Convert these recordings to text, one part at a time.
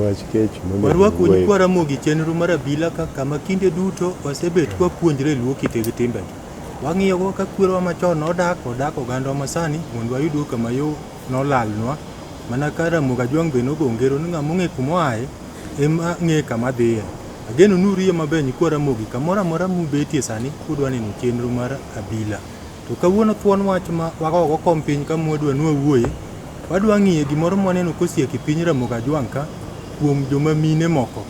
wach kech warwako ni kwa Ramogi chenro mar abila kama kinde duto wasebet kwa puonjre luo kitegi timbegi. Wang'iyo go ka kwerwa machon odak oganda masani mondo wayudo kama yo nolalnwa mana ka Ramogi Ajwang' be nogongero ni ng'ama ong'e kuma oaye ema ng'e kama dhiye. Ageno nuriyo maber ni kwa Ramogi kamoro amora mubetie sani kudwa neno chenro mar abila. To kawuono thuon wach ma wagogo kom piny ka mwadwa nwawuoye, wadwa ng'iye gimoro mwaneno kosieki piny Ramogi Ajwang' ka kuom joma mine moko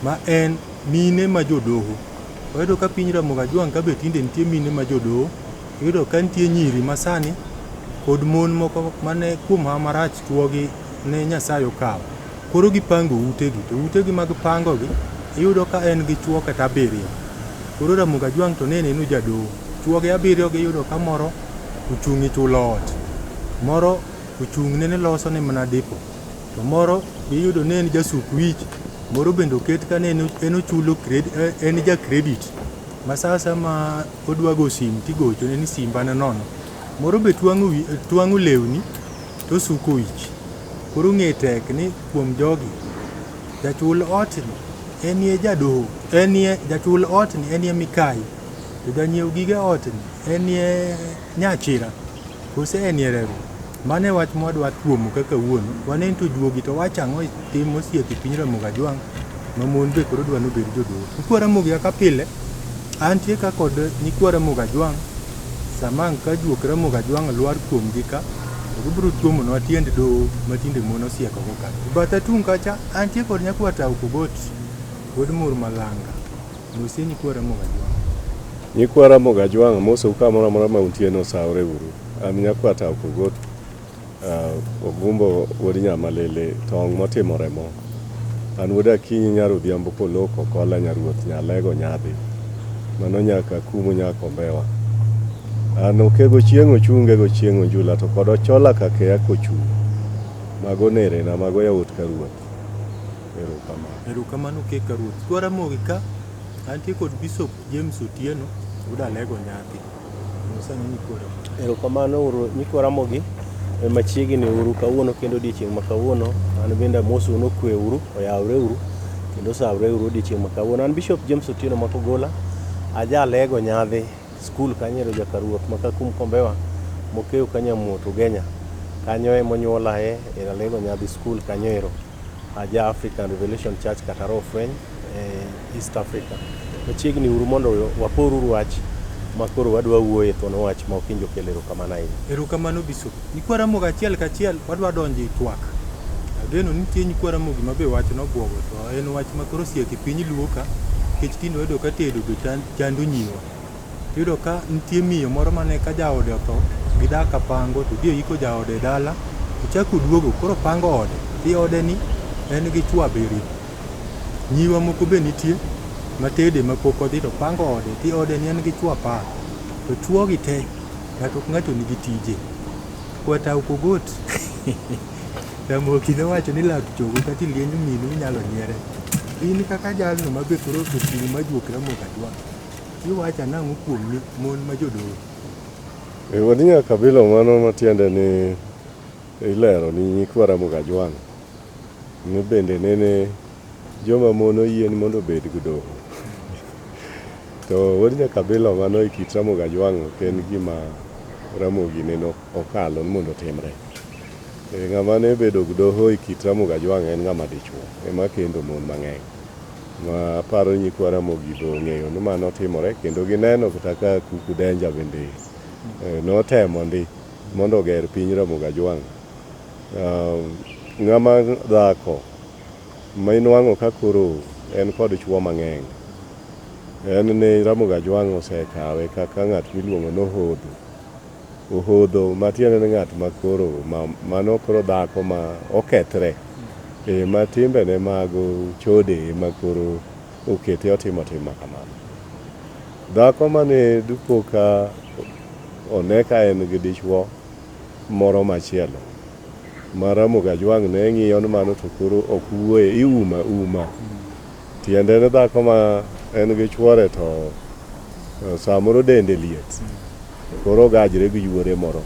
ma en mine ma jodoho. Wayudo ka piny Ramogi Ajwang' ka be tinde nitie mine ma jodoho, iyudo ka nitie nyiri masani kod mon moko mane kuom marach chuogi ne Nyasaye okawo. Koro gipango utegi, to utegi mag pangogi iyudo ka en gi chuo kata 7. Koro Ramogi Ajwang' to ne neno jadoho. Chuogi 7 giyudo ka moro ochung' e chulo ot, moro ochung' ne loso ne mana dipo, to moro giyudo ne en jasuk wich, moro bende oket ka ne en ochulo en ja credit ma sasa ma odwa go sim tigocho ne ni simba ne nono, moro be twang'o lewni to suko wich. Koro ng'e tek ni kuom jogi jachul ot ni enie jadoho, enie jachul ot ni enie Mikai, to janyiew gige ot ni enie Nyachira, kose enie Reru. Mane wach mwadwa tuomo kaka wuono, wanen to juogi to wachang'o tim osieki piny Ramogi Ajwang' ma mon be koro dwa nobed jodoho. Nikwa Ramogi kaka pile, antie ka kod nikwa Ramogi Ajwang' sama ka juok Ramogi Ajwang' lwar kuomgi ka, to gibiro tuomonwa tiend doho matinde mon osieko go ka. Batha tung' kacha antie kod nyakwa Tau Kogot kod Mor Malanga. Mose nikwa Ramogi Ajwang'. Nyikwa Ramogi Ajwang' mosou kamoro amora ma untie nosawre uru. An nyakwa Tau Kogot, Ogumbo wuod Nyamalele, tong' motimore mo. An wuod Akinyi nyarudhiambo koloko kola nyaruoth nyalego nyadhi. Mano nyaka kumo nyaka Ombewa. An okego chieng' ochunge go chieng' onjula to kod ochola kake akochung'. Mago nere na mago yaut ka ruoth. Erokamano keka ruoth. Kwa Ramogi ka antie kod Bishop James Otieno wuod Alego nyadhi. Musani nikwa Ramogi. Erokamano uru nikwa Ramogi. Machiegni uru kawuono kendo odiochieng' ma kawuono an bende amosu nokwe uru, oyawre uru kendo osawre uru odiochieng' ma kawuono. An Bishop James Otieno Makogola, aja Alego nyadhi skul kanyero jakaruoth makakum Kombewa mokeo kanyamuoto Ugenya. Kanyo ema onyuolae e Alego nyadhi skul kanyoero. Aja African Revelation Church kata Rofweny East Africa. Machiegni uru mondo wapor uru wach makoro wadwa wuoye thuon wach ma okinjo kelero kamana ini. Erokamano Bishop. Nikwa Ramogi achiel kachiel wadwa donjo e twak. Ageno nitie Nikwa Ramogi mabe wach nobwogo to en wach makoro sieki piny luo ka, kech tinde wayudo ka tedo be chando nyiwa. Tiyudo ka nitie miyo moro mane ka jaode otho, gidak kapango to dio iko jaode dala, ochako duogo koro pango ode. Ti ode ni en gi chwo 7. Nyiwa moko be nitie matede mapok odhi to pango ode, ti ode ni en gi chwo 10. To chwogi te ng'ato ng'ato nigi tije. Kwa Tau Kogot Ramogi nowacho ni lak chogo kata lienyo minu inyalo nyiere. In kaka jalno mabe koro ochung' majuok Ramogi Ajwang', iwacha nang'o kuom mon ma jodoho? Wuod Nyakabilo mano matiende ni ilero ni nyikwa Ramogi Ajwang' ni bende nene joma mon oyien mondo obed godoho. To wuod Nyakabilo mano ikit Ramogi Ajwang' ken gima Ramogi neno okalo mondo timre. Ng'ama ne bedo godoho ikit Ramogi Ajwang' en ng'ama dichuo ema kendo mon mang'eny. Ma paro nyikwa Ramogi be ong'eyo ni mano timore kendo gineno kata ka Kuku Denja bende notemo ndi mondo oger piny Ramogi Ajwang'. Ng'ama dhako ma inwang'o ka koro en kod chwo mang'eny. En ne Ramogi Ajwang' osekawe kaka ng'at miluongo nohodho. Ohodho matiende ni ng'at makoro mano koro dhako ma okethre. Ma timbe ne mago chode makoro okete otimo kamano. Dhako mane dupo ka one ka en gi dichuo moro machielo ma Ramogi Ajwang' ne ng'iyo ni mano to koro ok wuoye, iuma. Tiende ni dhako ma en gi chuore to samoro dende liet. Koro gajre gi yuore moro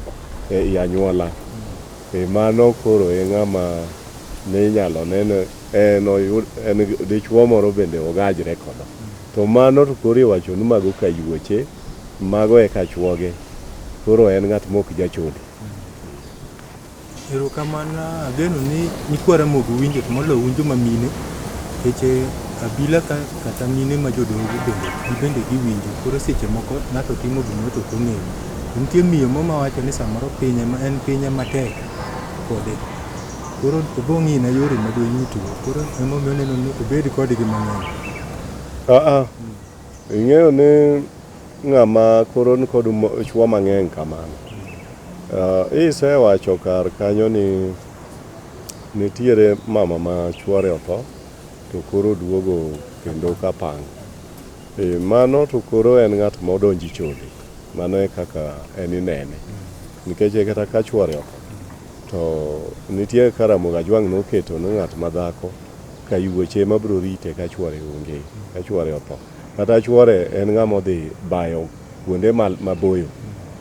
e anyuola. Mano koro e ng'ama ne inyalo neno en dichuo moro bende ogajre kodo. To mano to koro iwacho ni mago ka yuoche, mago e ka chuoge. Koro en ng'at mok jachode. Erokamano, ageno ni nikwara mogo winjo to molo winjo mamine, keche abila kata mine ma jodogo bende giwinjo. Koro seche moko ng'ato timo gima to ok ong'eyo. Nitie miyo mama wacho ni samoro en pinye matek kode. Koro obong'i na yore madunyitugo. Koro emomiyo neno ni obed kodgi mang'eny. Ing'eyo ni ng'ama koro ni kod chuo mang'eny kamano. Isewacho kar kanyo ni nitiere mama ma chuore otho to koro duogo kendo kapang. Mano to koro en ng'at modonji chode. Mano e kaka en inene. Nikech kata ka chuore otho to nitie Karamoga Jwang' noketo ni ng'at madhako ka yuoche mabiro rite ka chuore onge, ka chuore otho. Kata chuore en ng'ama odhi bayo kuonde maboyo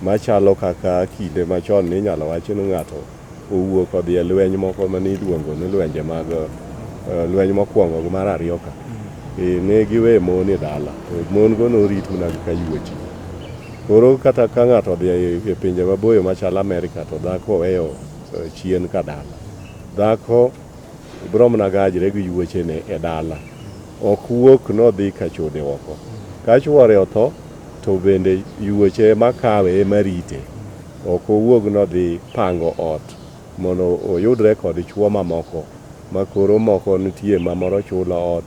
machalo kaka kinde machon ni inyalo wach ni ng'ato owuok odhi e lweny moko maniluongo ni lwenje mag lweny mokwongo mar ariyo ka. Ne giwe mon e dala, to mon go norit mana ka yuoche. Koro kata ka ng'ato odhi e pinje maboyo machalo Amerika to dhako weyo chien ka dala. Dhako biro mana gajre gi yuoche ne e dala. Ok wuok nodhi ka chode oko. Ka chuore otho to bende yuoche makawe marite. Ok owuog nodhi pango ot mondo oyudre kod chuo mamoko. Ma koro moko nitie ma moro chulo ot.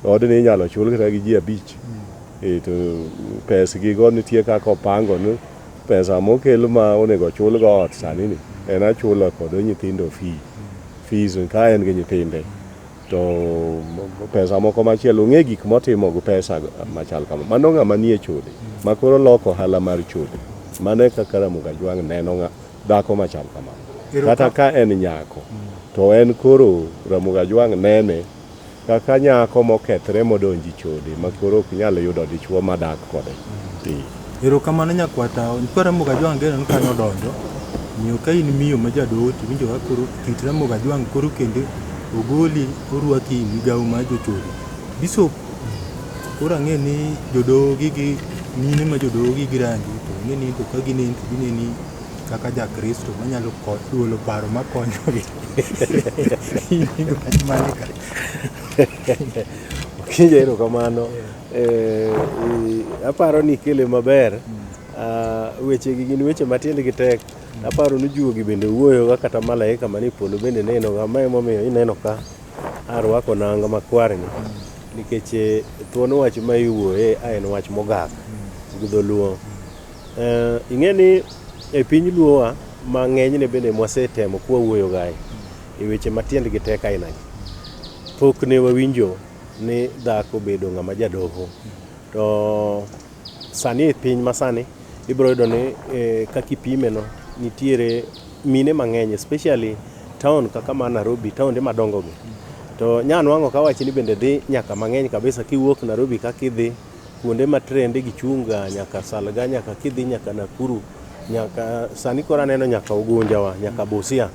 Odni inyalo chul kata gi ji 5. To pesgi go nitie kaka opango ni pesa mokel ma onego chul go ot sani ni en achulo kod nyithindo fees ka en gi nyithinde. To pesa moko machielo ng'e gik motimo go pesa machal kama. Mano ng'ama nie chode ma koro loko hala mar chode. Mano e kaka Karamoga Jwang' neno dhako machal kama. Kata ka en nyako to en koro Ramoga Jwang' nene kaka nyako mokethre modonji chode ma koro ok nyal yudo dichuo madak kode. Erokamano nyakwata, Karamoga Jwang' geno kanyo donjo. Miyo ka in miyo ma jadoho to winjo ka koro kit Ramoga Jwang' koro kendo ogoli orwaki migawo ma jochode. Bishop koro ang'e ni jodoho gi mine ma jodoho gi rangi to ng'e ni to ka ginen to gineni kaka jakristo manyalo duolo paro makonyogi. Okinja erokamano. Aparo ni kele maber. Weche gi gin weche matiendgi tek. Aparo ni juogi bende wuoyo kata malaika mani polo bende neno ga. Ma emomiyo ineno ka arwako nanga makwarni. Nikech thuon wach ma iwuoye en wach mogak gi dholuo. Ing'e ni e piny luowa ma ng'enyne bende mwasetemo kwa wuoyo gae e weche matiendgi tek aina gi. Pok ne wawinjo ni dhako bedo ng'ama jadoho. To sani e piny masani ibiro yudo ni kaka ipime no nitiere mine mang'eny, especially town kaka ma Nairobi, taonde madongo gi. To nyanwang'o ka wachi ni bende dhi nyaka mang'eny kabisa kiwuok Nairobi kaka idhi kuonde ma trende gichunga nyaka Salga, nyaka kidhi nyaka Nakuru, nyaka sani kora neno nyaka Ugunjawa, nyaka Busia.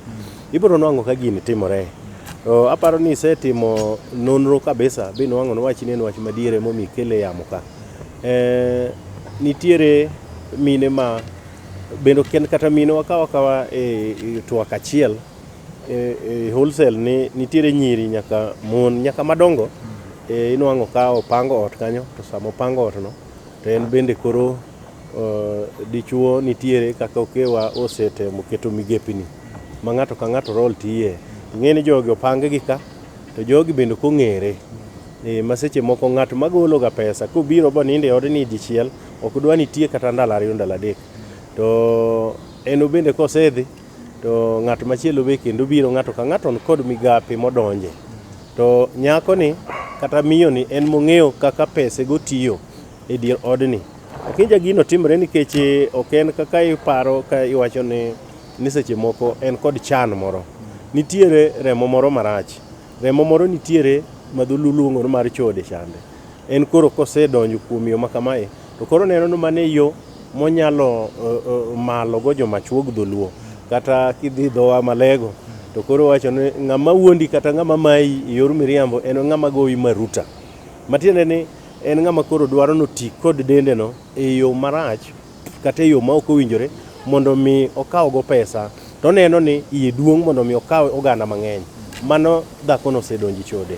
Ibiro nwang'o ka gini timore. To aparo ni isetimo nonro kabisa bi nwang'o no wachi ni en wach madiere momi kele yamo ka. Nitiere mine ma bendo ken kata mine wakawa twak achiel wholesale ni nitiere nyiri nyaka mon nyaka madongo inwang'o ka opango ot kanyo. To samo pango ot no to en bende koro dichuo nitiere kaka okewa osetemo keto migepini ma ng'ato ka ng'ato rol tiye. Ing'e ni jogi opange gi ka to jogi bende kong'ere. Maseche moko ng'ato magolo ga pesa kubiro bo ninde odni dichiel ok dwa nitie kata ndalo 2 ndalo 3. To en bende kosedhi to ng'ato machielo be kendo biro ng'ato ka ng'ato kod migape modonje. To nyako ni kata miyo ni en mong'eyo kaka pese go tiyo e dier odni. Akinja gino timre nikech ok en kaka iparo ka iwacho ni seche moko en kod chan moro. Nitiere remo moro marach. Remo moro nitiere madhululuongo no mar chode chande. En koro kosedonjo kuom yo makamae to koro neno no mane yo monyalo malo go joma chuog dholuo. Kata kidhi dhowa malego to koro wacho ni ng'ama wuondi kata ng'ama mai yor miriambo en ng'ama goyi maruta. Matiende ni en ng'ama koro dwaro no ti kod dende no e yo marach kata e yo ma ok owinjore mondo mi okaw go pesa to neno ni iye duong' mondo mi okaw oganda mang'eny. Mano dhako no osedonji chode.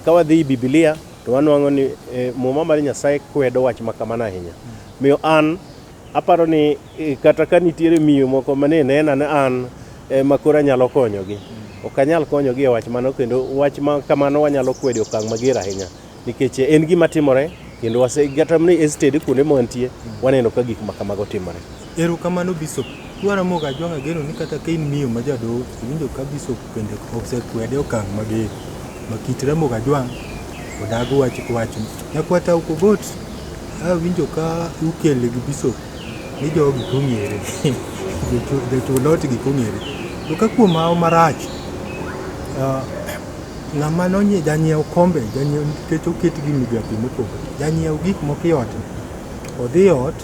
Ka wadhi Biblia to wanwang'o ni Muma mar Nyasaye kwedo wach makamano ahinya. Miyo an aparo ni kata ka nitiere miyo moko mane nena ne an makora nyalo konyogi. Ok anyal konyogi e wach mano, kendo wach ma kamano wanyalo kwedo okang' mager ahinya nikech en gima timore kendo kata ni estate kuonde mantie waneno ka gik makamago timore. Erokamano Bishop. Twara moga ajwang' ageno ni kata ka in miyo ma jadoho iwinjo ka Bishop bende osekwede okang' mager makitre moga ajwang' odago wach nyakwata ukogot awinjo ka ukele gi Bishop ni jogi kong'ere jotulot gi kong'ere to ka kuom mao marach ng'ama nonye janyiew kombe janyiew nikech oket gi migapi mopogore janyiew gik moko e ot odhi ot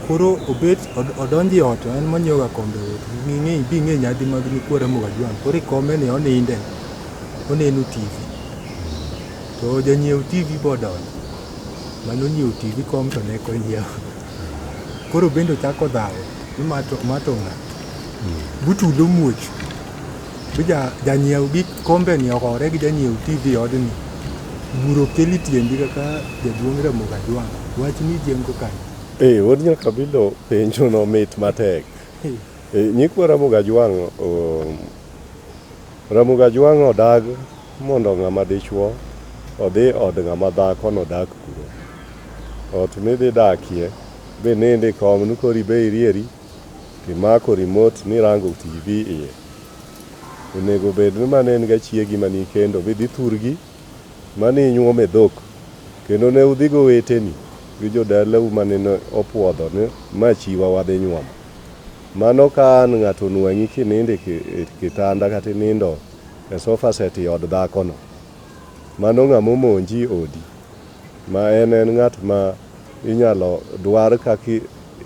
koro obet odonji ot en monyiewoga kombe ng'e nyadhi mag nikwara moga ajwang' koro ikome ni oninde oneno TV to janyiew TV bodonjo manonyiewo TV kom to ne konyiewo koro bende ochako dhawo ni mato ng'ato butulo muoch janyiew gik kombe ni ogore gi janyiew TV odni buro keli tiendi kaka jaduong' Ramogi Ajwang' wach ni jengo kanyo Wod nyaka bilo penjo no mit matek. Nyikwa Ramogi Ajwang' Ramogi Ajwang' odag mondo ng'ama dichuo odhi od ng'ama dhako no dak kuro. Ot midhi dakie be nende kom nukori be irieri timako remote ni rango TV iye. Onego bed ni mane en ga chiegi mani kendo bidhi thurgi mani nyuome dhok kendo ne udhigo weteni gi jodalau mane opuodho ni ma chiwa wadhi nyuomo. Mano ka an ng'ato nwang'i kininde kitanda kata nindo e sofa set i od dhako no. Mano ng'ama omonji odi ma en ng'at ma inyalo dwar kaki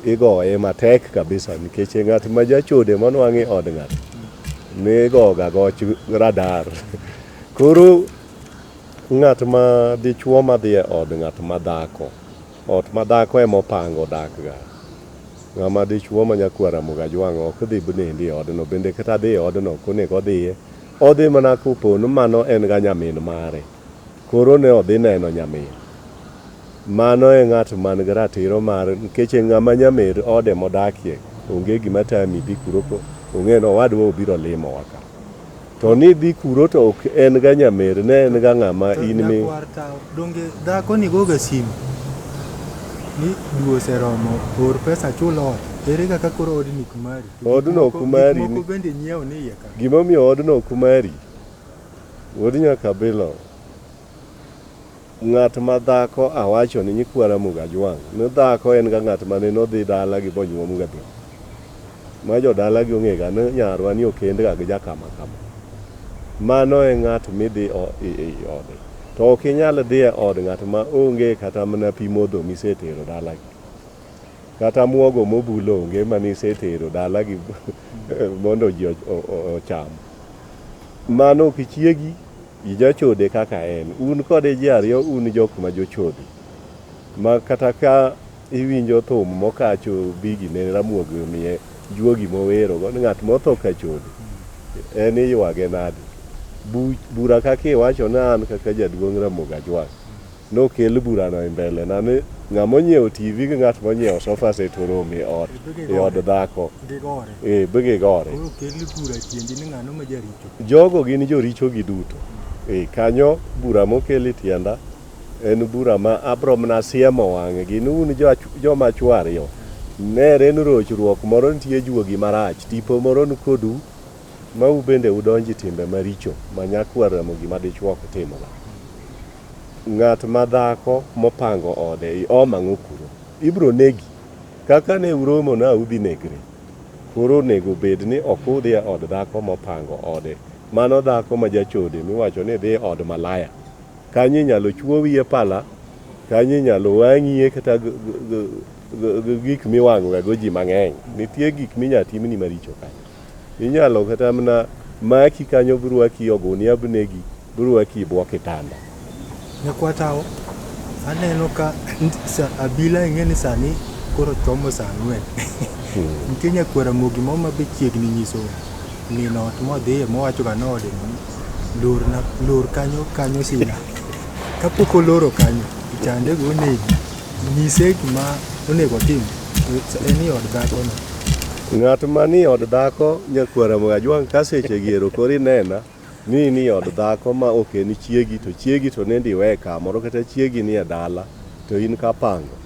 igoye matek kabisa nikech ng'at ma jachode manwang'i od ng'ato ne igoga goch radar. Koro ng'at ma dichuo madhi e od ng'at ma dhako, ot ma dhako emopango dakga. Ng'ama dichuo ma nyakwa Ramogi Ajwang' ok dhi bnendi e odno, bende kata dhi e odno konego odhiye. Odhi mana kopo ni mano en ga nyamin mare. Koro ne odhi neno nyamin. Mano e ng'at man gi ratiro mar nikech ng'ama nyamer ode modakie onge gima tami dhi kuro ko ong'e no wadwa obiro limo waka. To ni dhi kuro to ok en ga nyamer, ne en ga ng'ama in mi donge dhako ni goga simu ni duo seromo or pesa chulo ere kaka koro odni kumari odno kumari moko bende nyiewo ni iye ka gima miyo odno kumari wod nyaka bilo ng'at ma dhako awacho ni nyikwa Ramogi Ajwang' ni dhako en ga ng'at mane nodhi dala gi bonyuom ga dhok ma jodala gi ong'e ga ni nyarwa ni okend ga gi jakama kama. Mano e ng'at midhi i ode. To ok inyal dhi e od ng'at ma onge kata mana pi modho misetero dala gi. Kata muogo mobulo onge manisetero dala gi mondo ji ocham. Mano ok chiegi ijachode kaka en. Un kode ji ariyo un jok ma jochode. Ma kata ka iwinjo thum mokacho bigi ne Ramogi miye juogi mowero go ng'at motho ka chode. En iywage nade. Bura kaki wacho na an kaka jaduong' Ramogi Ajwang' nokel bura no mbele na ni ng'ama onyiewo TV gi ng'at monyiewo sofa set oromo e od dhako bige gore. Kelo bura tiendi ni ng'ano ma jaricho. Jogo gin joricho gi duto. Kanyo bura mokel tienda en bura ma abrom na siemo wang'e gi un joma chwo ariyo. Nere ni rochruok moro nitie juogi marach tipo moro ni kodu ma ubende udonji timbe maricho ma nyakwa Ramogi madichuo timoga. Ng'at ma dhako mopango ode omang'o kuro ibro negi kaka ne uromo na udhi negre. Koro nego bed ni ok udhi e od dhako mopango ode. Mano dhako ma jachode miwacho ni dhi od malaya. Kanyo inyalo chuo wiye pala, kanyo inyalo wang'iye kata gik miwang'o go ji mang'eny. Nitie gik minyatimni maricho kanyo. Inyalo kata mana maki kanyo brwaki ogunia bnegi brwaki bwo kitanda. Nyakwatao aneno ka abila ing'eni sani koro chomo saa 4. Nitie nyakwara mogi mo mabe chiegni nyiso min ot modhiye mowacho ga node lor kanyo sina. Kapok oloro kanyo chande go onegi nyise gima onego tim eni od dhako no. Ng'at mani od dhako nyakwara Mwajwang' ka seche giero kori nena ni od dhako ma okeni chiegi to nendi we kamoro kata chiegi ni e dala to in kapango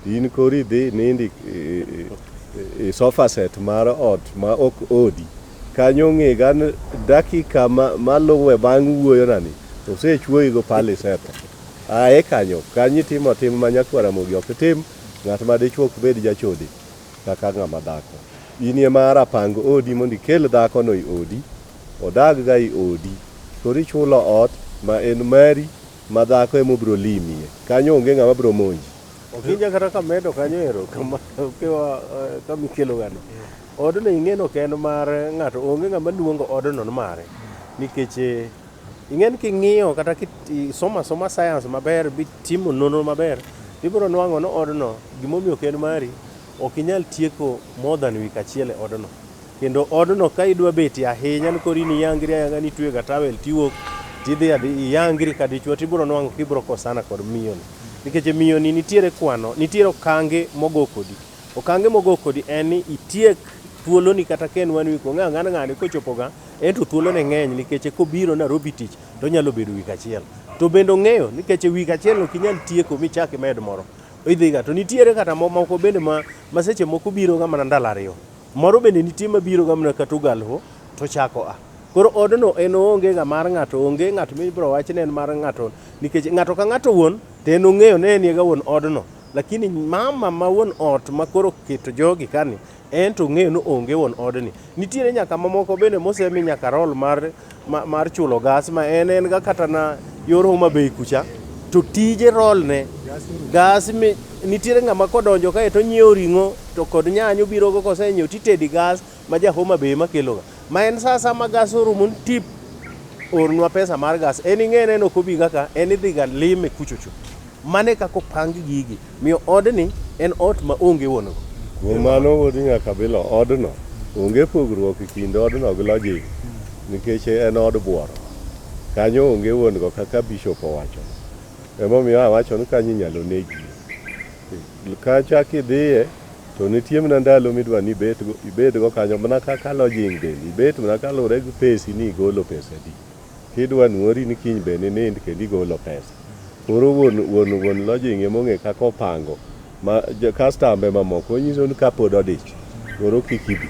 in kori dhi nindi sofa set mar ot ma ok odi kanyo ng'e gan dakika maluwe bang' wuoyo nani to sechuoyi go pale setho ae kanyi timo tim ma nyakwara mogi ok tim ng'at ma dichuo ok bed jachode kaka ng'ama dhako inie mara pango odi mondo ikel dhako no i odi odag ga i odi kori chulo ot ma en mari ma dhako emo bro limie kanyo onge ng'ama bro monji. Okinja kata kamedo kanyo ero kama ukiwa kamikelo gani odno ing'eno kendo mar ng'ato onge ng'ama luongo odno mare nikech ing'en king'iyo kata soma science maber bitimo nonro maber ibro nwang'o no odno gimomiyo kendo mari ok inyal tieko more than week achiel e odno kendo odno ka idwa beti ahinya ni kori ni yangri ayanga ni tuwe gatawel tiwuok tidhi yangri kadichwo tibro nwang'o kibro kosana kod miyoni nikech miyoni nitiere okange mogo kodi en ni itiek thuoloni kata ken wan wiko ng'ani kochopoga ento thuolone ng'eny nikech kobiro Nairobi tich to nyalo bedo wik achiel to bendo ng'eyo nikech wik achiel ok inyal tieko michak med moro idhiga to nitiere kata moko bende ma seche moko biro ga mana ndalo 2 moro bende nitie mabiro ga mana kata ugalho to chako koro odno en onge ga mar ng'ato onge ng'ato mibro wachne en mar ng'ato nikech ng'ato ka ng'ato wuon to en ong'eyo ne en ga wuon odno lakini mama ma wuon ot ma koro keto jogi kani en to ng'eyo no onge wuon odni nitiere nyaka mamoko bende mosemi nyaka rol mar chulo gas ma en ga kata na yor Homa Bay kucha to tije rol ne gas nitiere ng'ama kodonjo kae to nyiewo ring'o to kod nyanyo biro go kosenyiewo titedi gas ma ja Homa Bay makeloga ma en sasa ma gas orumo tip ornwa pesa mar gas en ing'ene no kobi kaka en idhiga lime kuchocho mane kako pang gigi miyo odni en ot ma onge wono kuom mano wodi nyaka bilo odno onge pogruok e kind odno gi logic nikech en od buoro kanyo onge wuon go kaka bishop owacho emomiyo awacho ni kanyo inyalo negi kacha kidhiye to nitie mana ndalo midwa ni ibed go kanyo mana kaka lodging bende ibet mana kalure gi pesi ni igolo pesa di kidwa nuori ni kiny bende nind kendo igolo pesa koro wuon lodging emong'e kaka opango ma kastambe mamoko nyiso ni kapod odich koro kik ibi.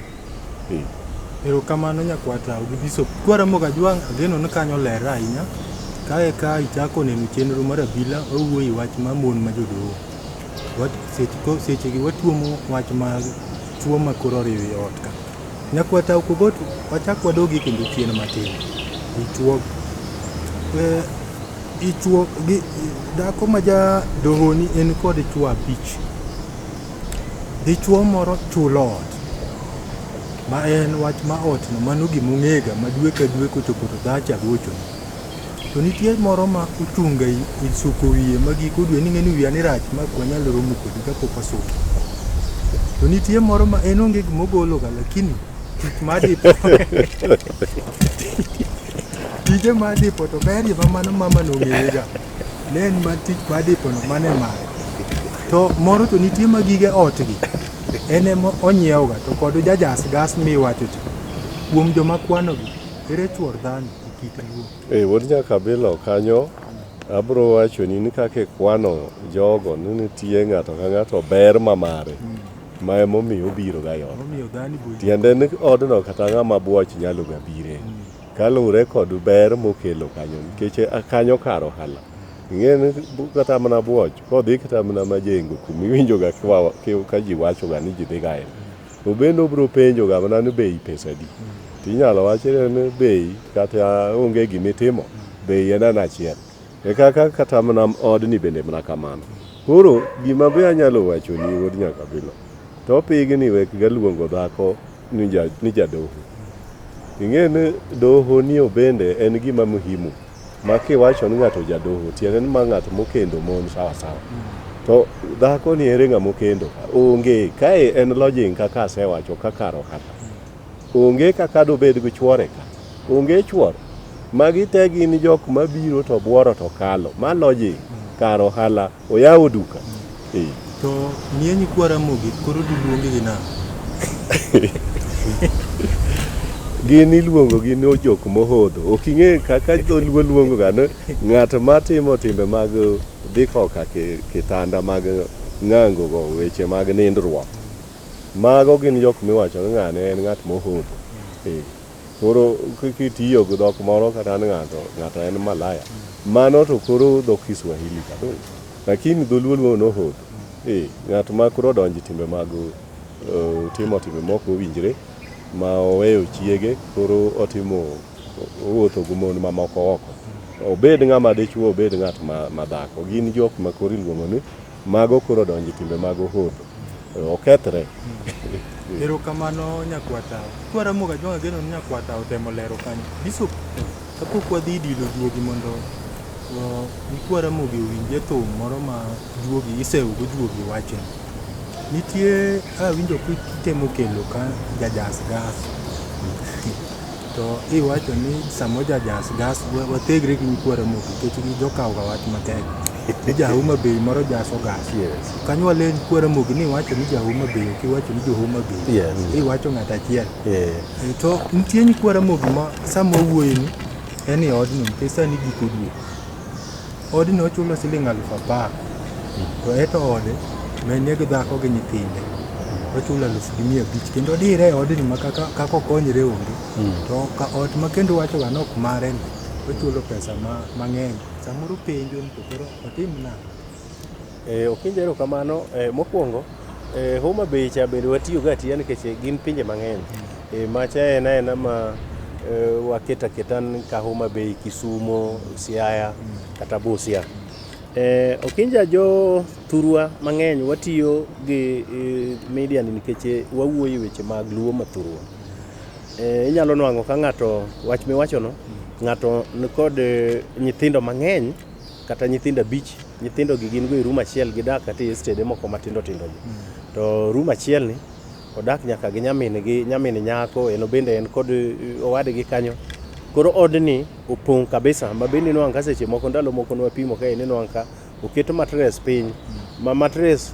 Erokamano nyakwata gi Bishop Kwara Mwajwang' ageno ni kanyo ler ahinya kae ka ichako neno chenro mar abila owuoyi wach ma Mon Ma Jo-Doho seche gi watuomo wach ma tuo ma koro riwi ot ka nyakwata ukogoto wachak wadogi kendo chien matin ichuo gi dhako ma ja doho ni en kod chuo 5 dichuo moro chulo ot ma en wach ma ot no mano gimong'ega ma dwe ka dwe kochopo to dhacha gocho to nitie moro ma uchunga isuko wiye ma giko dwe ni ng'eni wiya ni rach ma kwanyal romo kodi kapok osuko to nitie moro ma en onge gimogolo ga lakini tich madipo tije madipo to beri ma mano mama no ng'ega nen ma tich madipo no mane mare to moro to nitie ma gige otgi ene mo onyiew ga to kod jajas gas miwacho cha kuom joma kwano gi ere chuor dhani kit luo wodi nyaka bilo kanyo abro wacho ni kake kwano jogo ni nitie ng'ato ka ng'ato ber ma mare ma emomiyo biro ga yo tiende ni odno kata ng'ama buoch nyalo ga bire kalure kod ber mokelo kanyo nikech kanyo karo hala ing'eni kata mana buoch kodhi kata mana majengo kumiwinjo ga ka ji wacho ga ni ji dhi gae to bende obro penjo ga mana ni bei pesa di tinyalo wachre ni bei kata onge gimitimo bei en achiel kaka kata mana odni bende mana kamano koro gima be anyalo wacho ni wod nyaka bilo to pigni wek ga luongo dhako ni jadoho ing'e ni doho ni bende en gima muhimu ma kiwacho ni ng'ato jadoho tiende ni ma ng'ato mokendo mon sawa sawa. To dhako ni ere ng'ama mokendo onge kae en lodging kaka asewacho kaka rohaka onge kaka dobed gi chwore ka onge chwor magi te gin jok mabiro to buoro to kalo ma lodging kar ohala oyawo duka. To nienyi kwara mogi koro duluongi gi na gin iluongo gi no jok mohodho ok ing'e kaka dholuo luongo ga ng'at matimo timbe mag dhi koka kitanda mag ng'ango go weche mag nindruok mago gin jok miwacho ni ng'ane en ng'at mohodho. Koro kitiyo gi dhok moro kata ng'ato en malaya mano to koro dhok Kiswahili ka lakini dholuo luongo nohodho. Ng'at ma koro donjo timbe mag timo timbe moko owinjre ma oweyo chiege koro otimo owuotho gi mon mamoko oko obed ng'ama dichuo obed ng'at ma dhako gin jok ma koro iluongo ni mago koro donjo timbe mag ohodho okethre. Erokamano nyakwata kwara moga jonga geno nyakwata otemo lero kanyo bishop kapok wadhi dilo juogi mondo kwara mogi owinje thum moro ma juogi iseugo juogi wachen nitie winjo kitemo kelo ka jajas gas to iwacho ni samo jajas gas wategre gi kwara mogi kech gi jokaw ga wach matek Jahuma Bay moro jaso gas. Kanyo walen kwara mogi ni wacho ni Jahuma Bay kiwacho ni Jahuma Bay. Iwacho ng'ata achiel. To nitie ni kwara mogi ma samo wuoyi ni en odno pesa ni giko dwe. Odno chulo siling 10,000. To eto ode menye gi dhako gi nyithinde. Ochulo 1,500 kendo dire odni ma kaka okonyre onge. To ka ot ma kendo wacho ga nok mare ni ochulo pesa mang'eny. Samoro penjo ni koro otim na. Okinjero kamano mokwongo Homa Bay cha bende watiyo ga tiyan nikech gin pinje mang'eny. Macha en ma waketa ketan ka Homa Bay, Kisumo, Siaya kata Busia. Okinja jo thurwa mang'eny watiyo gi media ni nikech wawuoyo weche mag luo mathurwa. Inyalo nwang'o ka ng'ato wach miwacho no ng'ato nikod nyithindo mang'eny kata nyithindo 5 nyithindo gi gin go e room achiel gidak kata e stede moko matindo tindo gi to room achiel ni odak nyaka gi nyamin nyako eno bende en kod owadgi kanyo koro odni opong' kabisa ma bende nwang' ka seche moko ndalo moko nwapimo ka en nwang' ka oketo matres piny ma matres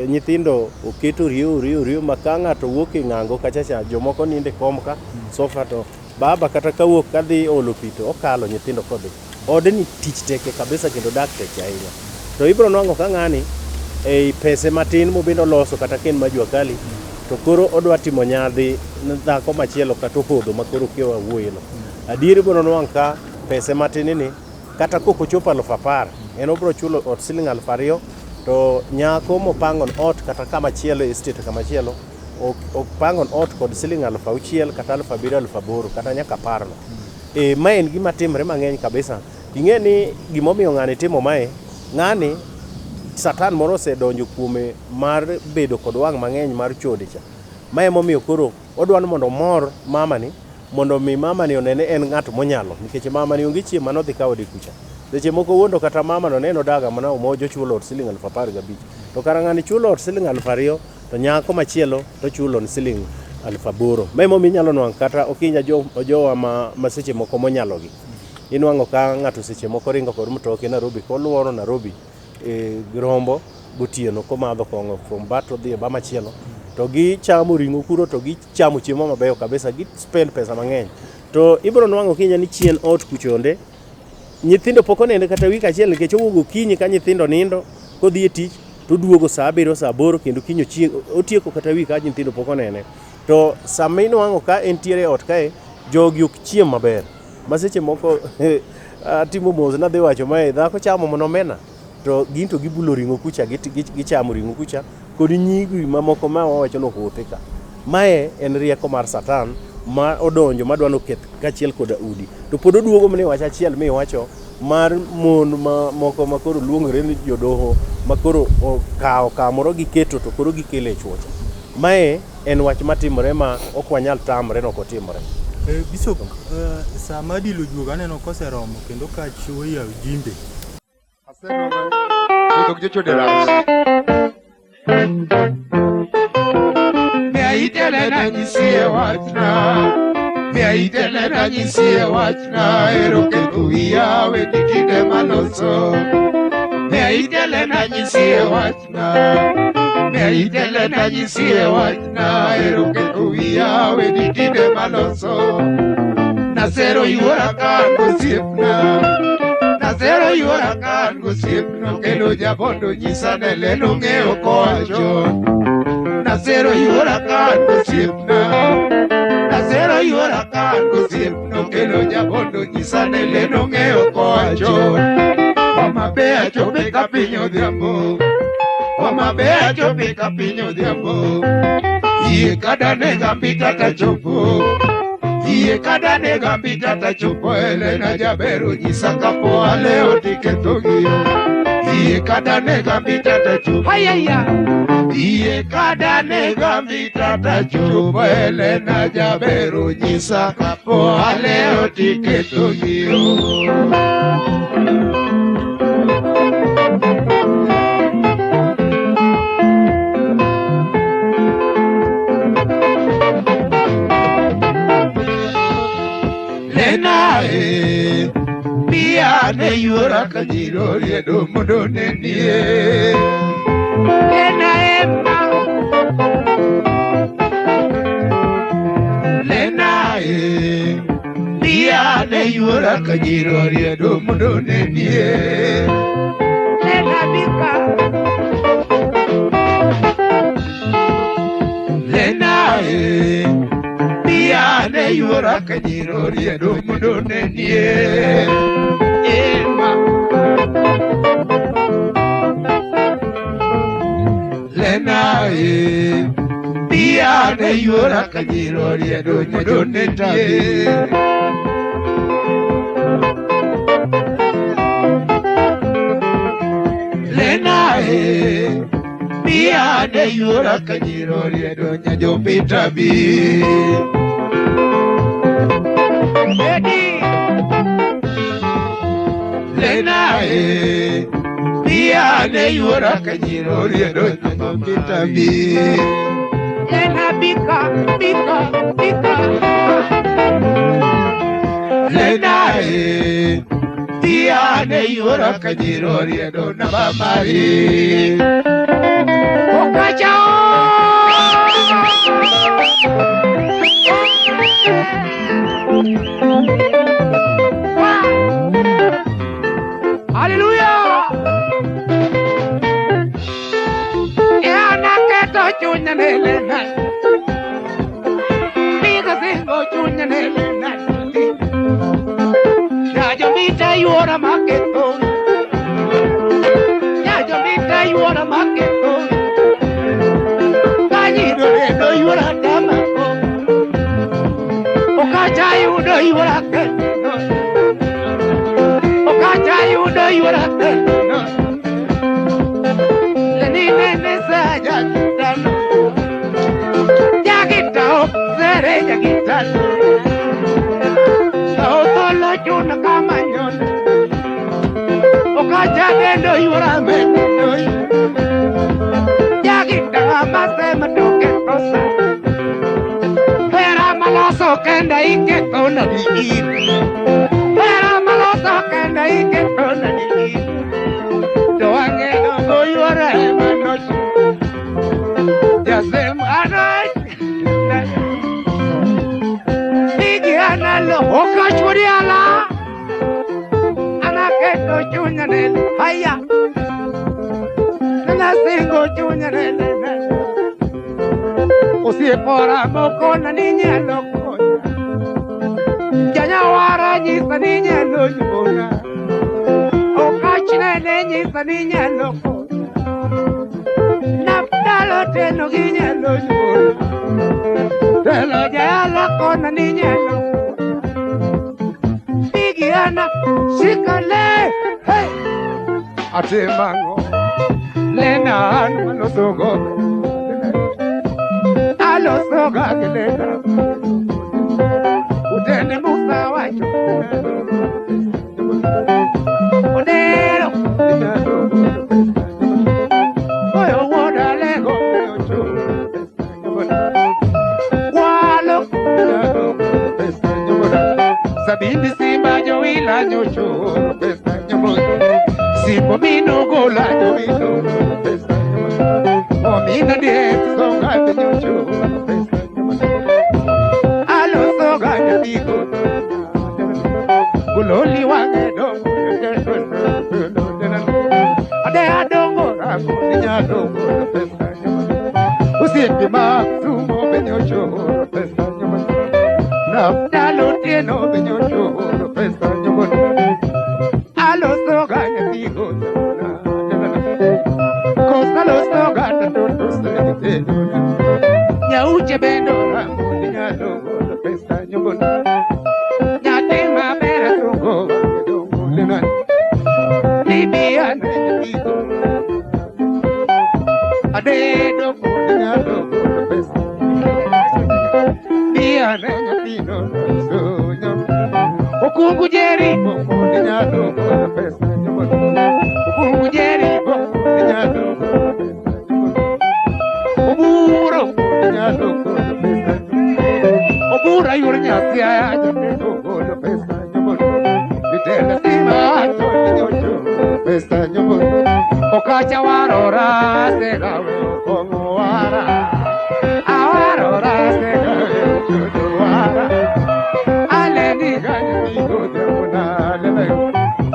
nyithindo oketo riyo ma ka ng'ato wuok e ng'ango kachacha jomoko ninde kom ka sofa to baba kata kawuok kadhi olo pi to okalo nyithindo kod odni tich teke kabisa kendo dak tek ahinya to ibro nwang'o ka ng'ani ei pese matin mobendo loso kata ken ma jua kali to koro odwa timo nyadhi dhako machielo kata ohodho ma koro kewa wuoyino adieri bro nwang' ka pese matin ni kata koko chopo 10,000 en obro chulo ot siling 2,000 to nyako mopangon ot kata kama chielo estate kama chielo opangon ot kod siling 6,000 kata 7,000 8,000 kata nyaka 10,000 ma en gima timre mang'eny kabisa. Ing'e ni gimomiyo ng'ani timo mae ng'ani satan moro osedonjo kuome mar bedo kod wang' mang'eny mar chode cha ma emomiyo koro odwano mondo mor mamani mondo mi mamani onene en ng'at monyalo nikech mamani onge chiemo manodhi kawde kucha seche moko wuondo kata mamano neno daga mana omojo chulo ot siling 15,000 to kara ng'ani chulo ot siling 2,000 to nyako machielo to chulo siling 8,000 ma emomiyo inyalo nwang' kata okinya jowa ma seche moko monyalo gi inwang'o ka ng'ato seche moko ringo kod mtoke Nairobi koluoro Nairobi Rombo gotieno komadho kong'o from bat to dhi ba machielo to gichamo ring'o kuro to gichamo chiemo mabeyo kabisa gi spend pesa mang'eny to ibro nwang'o kinya ni chien ot kuchonde nyithindo pok onende kata wik achiel nikech owuok okinyi ka nyithindo nindo kodhi e tich to duogo saa 7 saa 8 kendo kinyo chieng' otieko kata wik ka nyithindo pok onene to sama inwang'o ka entiere ot kae jogi ok chiem maber ma seche moko timo mos nadhi wacho mae dhako chamo monomena to gin to gibulo ring'o kucha gichamo ring'o kucha kod nyigi mamoko ma wawacho no hote ka mae en rieko mar satan ma odonjo madwano keth kachiel koda udi to pod oduogo mne wach achiel mi wacho mar mon moko makoro luongore ni jodoho makoro okawo kamoro giketo to koro gikele chuocha mae en wach matimore ma ok wanyal tamre no kotimore Bishop, sama di lujuga neno kose romo kendo ka chiwo ya jimbe. Itele na nyisie wachna itele na nyisie wachna ero ke kuya we dikide maloso itele na nyisie wachna itele na nyisie wachna ero ke kuya we dikide maloso nasero yuora kan gosiepna nasero yuora kan gosiepna kelo jabondo nyisa ne leno ng'eyo kowacho Nasero yuora kan gosiepna Nasero yuora kan gosiepna kelo jabondo nyisa ne leno ng'eyo kowacho Wamabe achope ka piny odhiambo Wamabe achope ka piny odhiambo Yie kada nega mbita tachopo Yie kada nega mbita tachopo Elena jabero nyisa kapo aleo tiketo giyo Yie kada nega mbita tachopo Hayaya Iye kada nega mbita tachopo Elena jabero nyisa kapo aleo tiketo giyo Lena Bia ne yuora kajiro riedo mundo nenie Lena Bia ne yuora kajiro riedo mundo nenie Lena Bika Lena Bia ne yuora kajiro riedo mundo nenie Lena Bia ne yuora kajiro riedo mundo nenie Lena Bia ne yuora kajiro riedo nyajo pita bi Lena Bia ne yuora kajiro riedo nyajo pita bi Lena Bika Lena Bia ne yuora kajiro riedo naba mari Okachao Hallelujah Eana keto chunya nelena Biga singo chunya nelena Yajo mita yuora maketo Yajo mita yuora maketo Kanyiro rendo yuora tamako Okacha yudo yuora keto Okacha yudo yuora keto Lenine nesa jakitano Jakitao sere jakitano Saotolo chuna kamanyon Okacha dendo yuora meto Jakitao mase matuke tosa Pera maloso kenda ike kona di Pera maloso kenda ike kona di Doange no yuora emanos Yasem anay Bigi analo Okachuri ala Anaketo chunya nele Haya Nana singo chunya nele Osie pora mokona niña lokona Janya wara nyisa niña lokona Okachine ne nyisa niña lokona Napdalo teno giña lokona Telo jaya lokona niña lokona Bigi ana shikale Hey Ate mango Lena anu losogo Alosoga keleka Abindi simba jowila nyocho pesa nyomono. Simbo mino gola jowilo pesa nyomono. Omina die songa nyocho pesa nyomono. Alo songa nyocho. Guloli wange dongo ade adongo rango ninya dongo pesa nyomono. Usimbi maksumo benyocho pesa nyomono. Nalo tieno benyocho pesa nyomono. Alo soga nyatigo Costa lo soga tanto sele Nyauche bendo rango ninyado pesa nyomono. Nyatima bera songo dongo lenan. Libia nyatigo ade dongo ninyado pesa. Dia nyatigo so Okungu jeri bongo ninyado pesa nyomono. Okungu jeri bongo ninyado pesa nyomono. Oburo ninyado pesa nyomono. Obura yurnya sia nyado pesa nyomono. Bitela sima to nyocho pesa nyomono. Okacha warora segawe como wara. Awarora segawe como wara.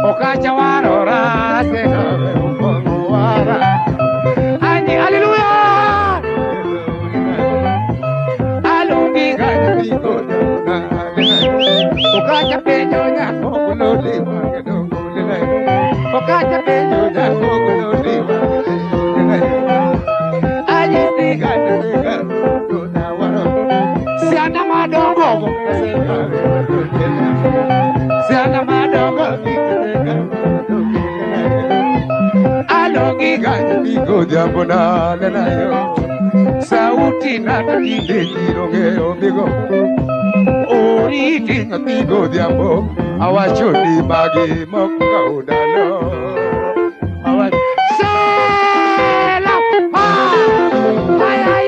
Okacha warora segawe como wara. Ani hallelujah. Alungi ganyiko na. Okacha pejo nyako kuloli wangedo kulele. Okacha pejo nyako kuloli wangedo. Ani siga tuna waro. Siana madongo Siana madongo Alongi ganyiko jambona lenayo. Sauti natakide jironge obigo. Oriti ngatigo diambo. Awachoni magi moka udalo. Sela ay ay.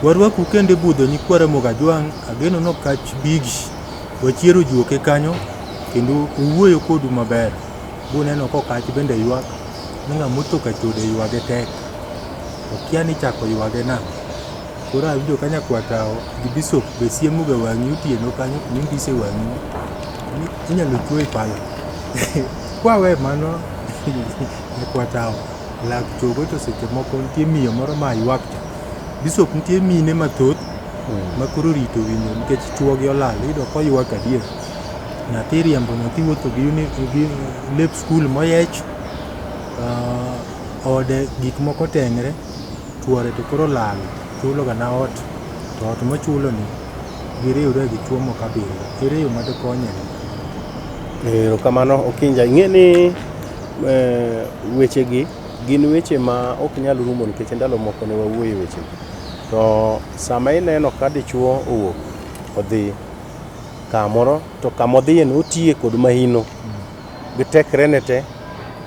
Warwaku kende budho nyikwara Mogajwang' ageno no kach bigi wachiero juoke kanyo kendo uwuoyo kodu maber. Buneno ko kach bende ywak ninga mutoka chode ywage tek. Okia ni chako ywage na. Kora awinjo kanya kwatao gi bishop be siemo ga wang'i utieno kanyo nimbise wang'i. Inyalo chwe pala. Kwawe mano ne kwatao. Lak chogo to seche moko nitie miyo moro ma ywak cha. Bishop nitie mine mathoth makoro rito winyo nikech chuogi olal. Iyudo ko ywak adier. Nyathi riembo nyathi wuotho gi lep skul moyech. Ode gik moko tengre. Tuore to koro lal. Chulo ga na ot. To ot mochulo ni giriwre gi chuo moko abiriyo. Ere yo madekonye ni. Erokamano Okinja. Ing'e ni wechegi gin weche ma ok nyal rumo nikech ndalo moko ne wawuoyo weche. To sama ineno ka dichuo owuok odhi kamoro to kamodhiye no otiye kod mahino gitekre ne te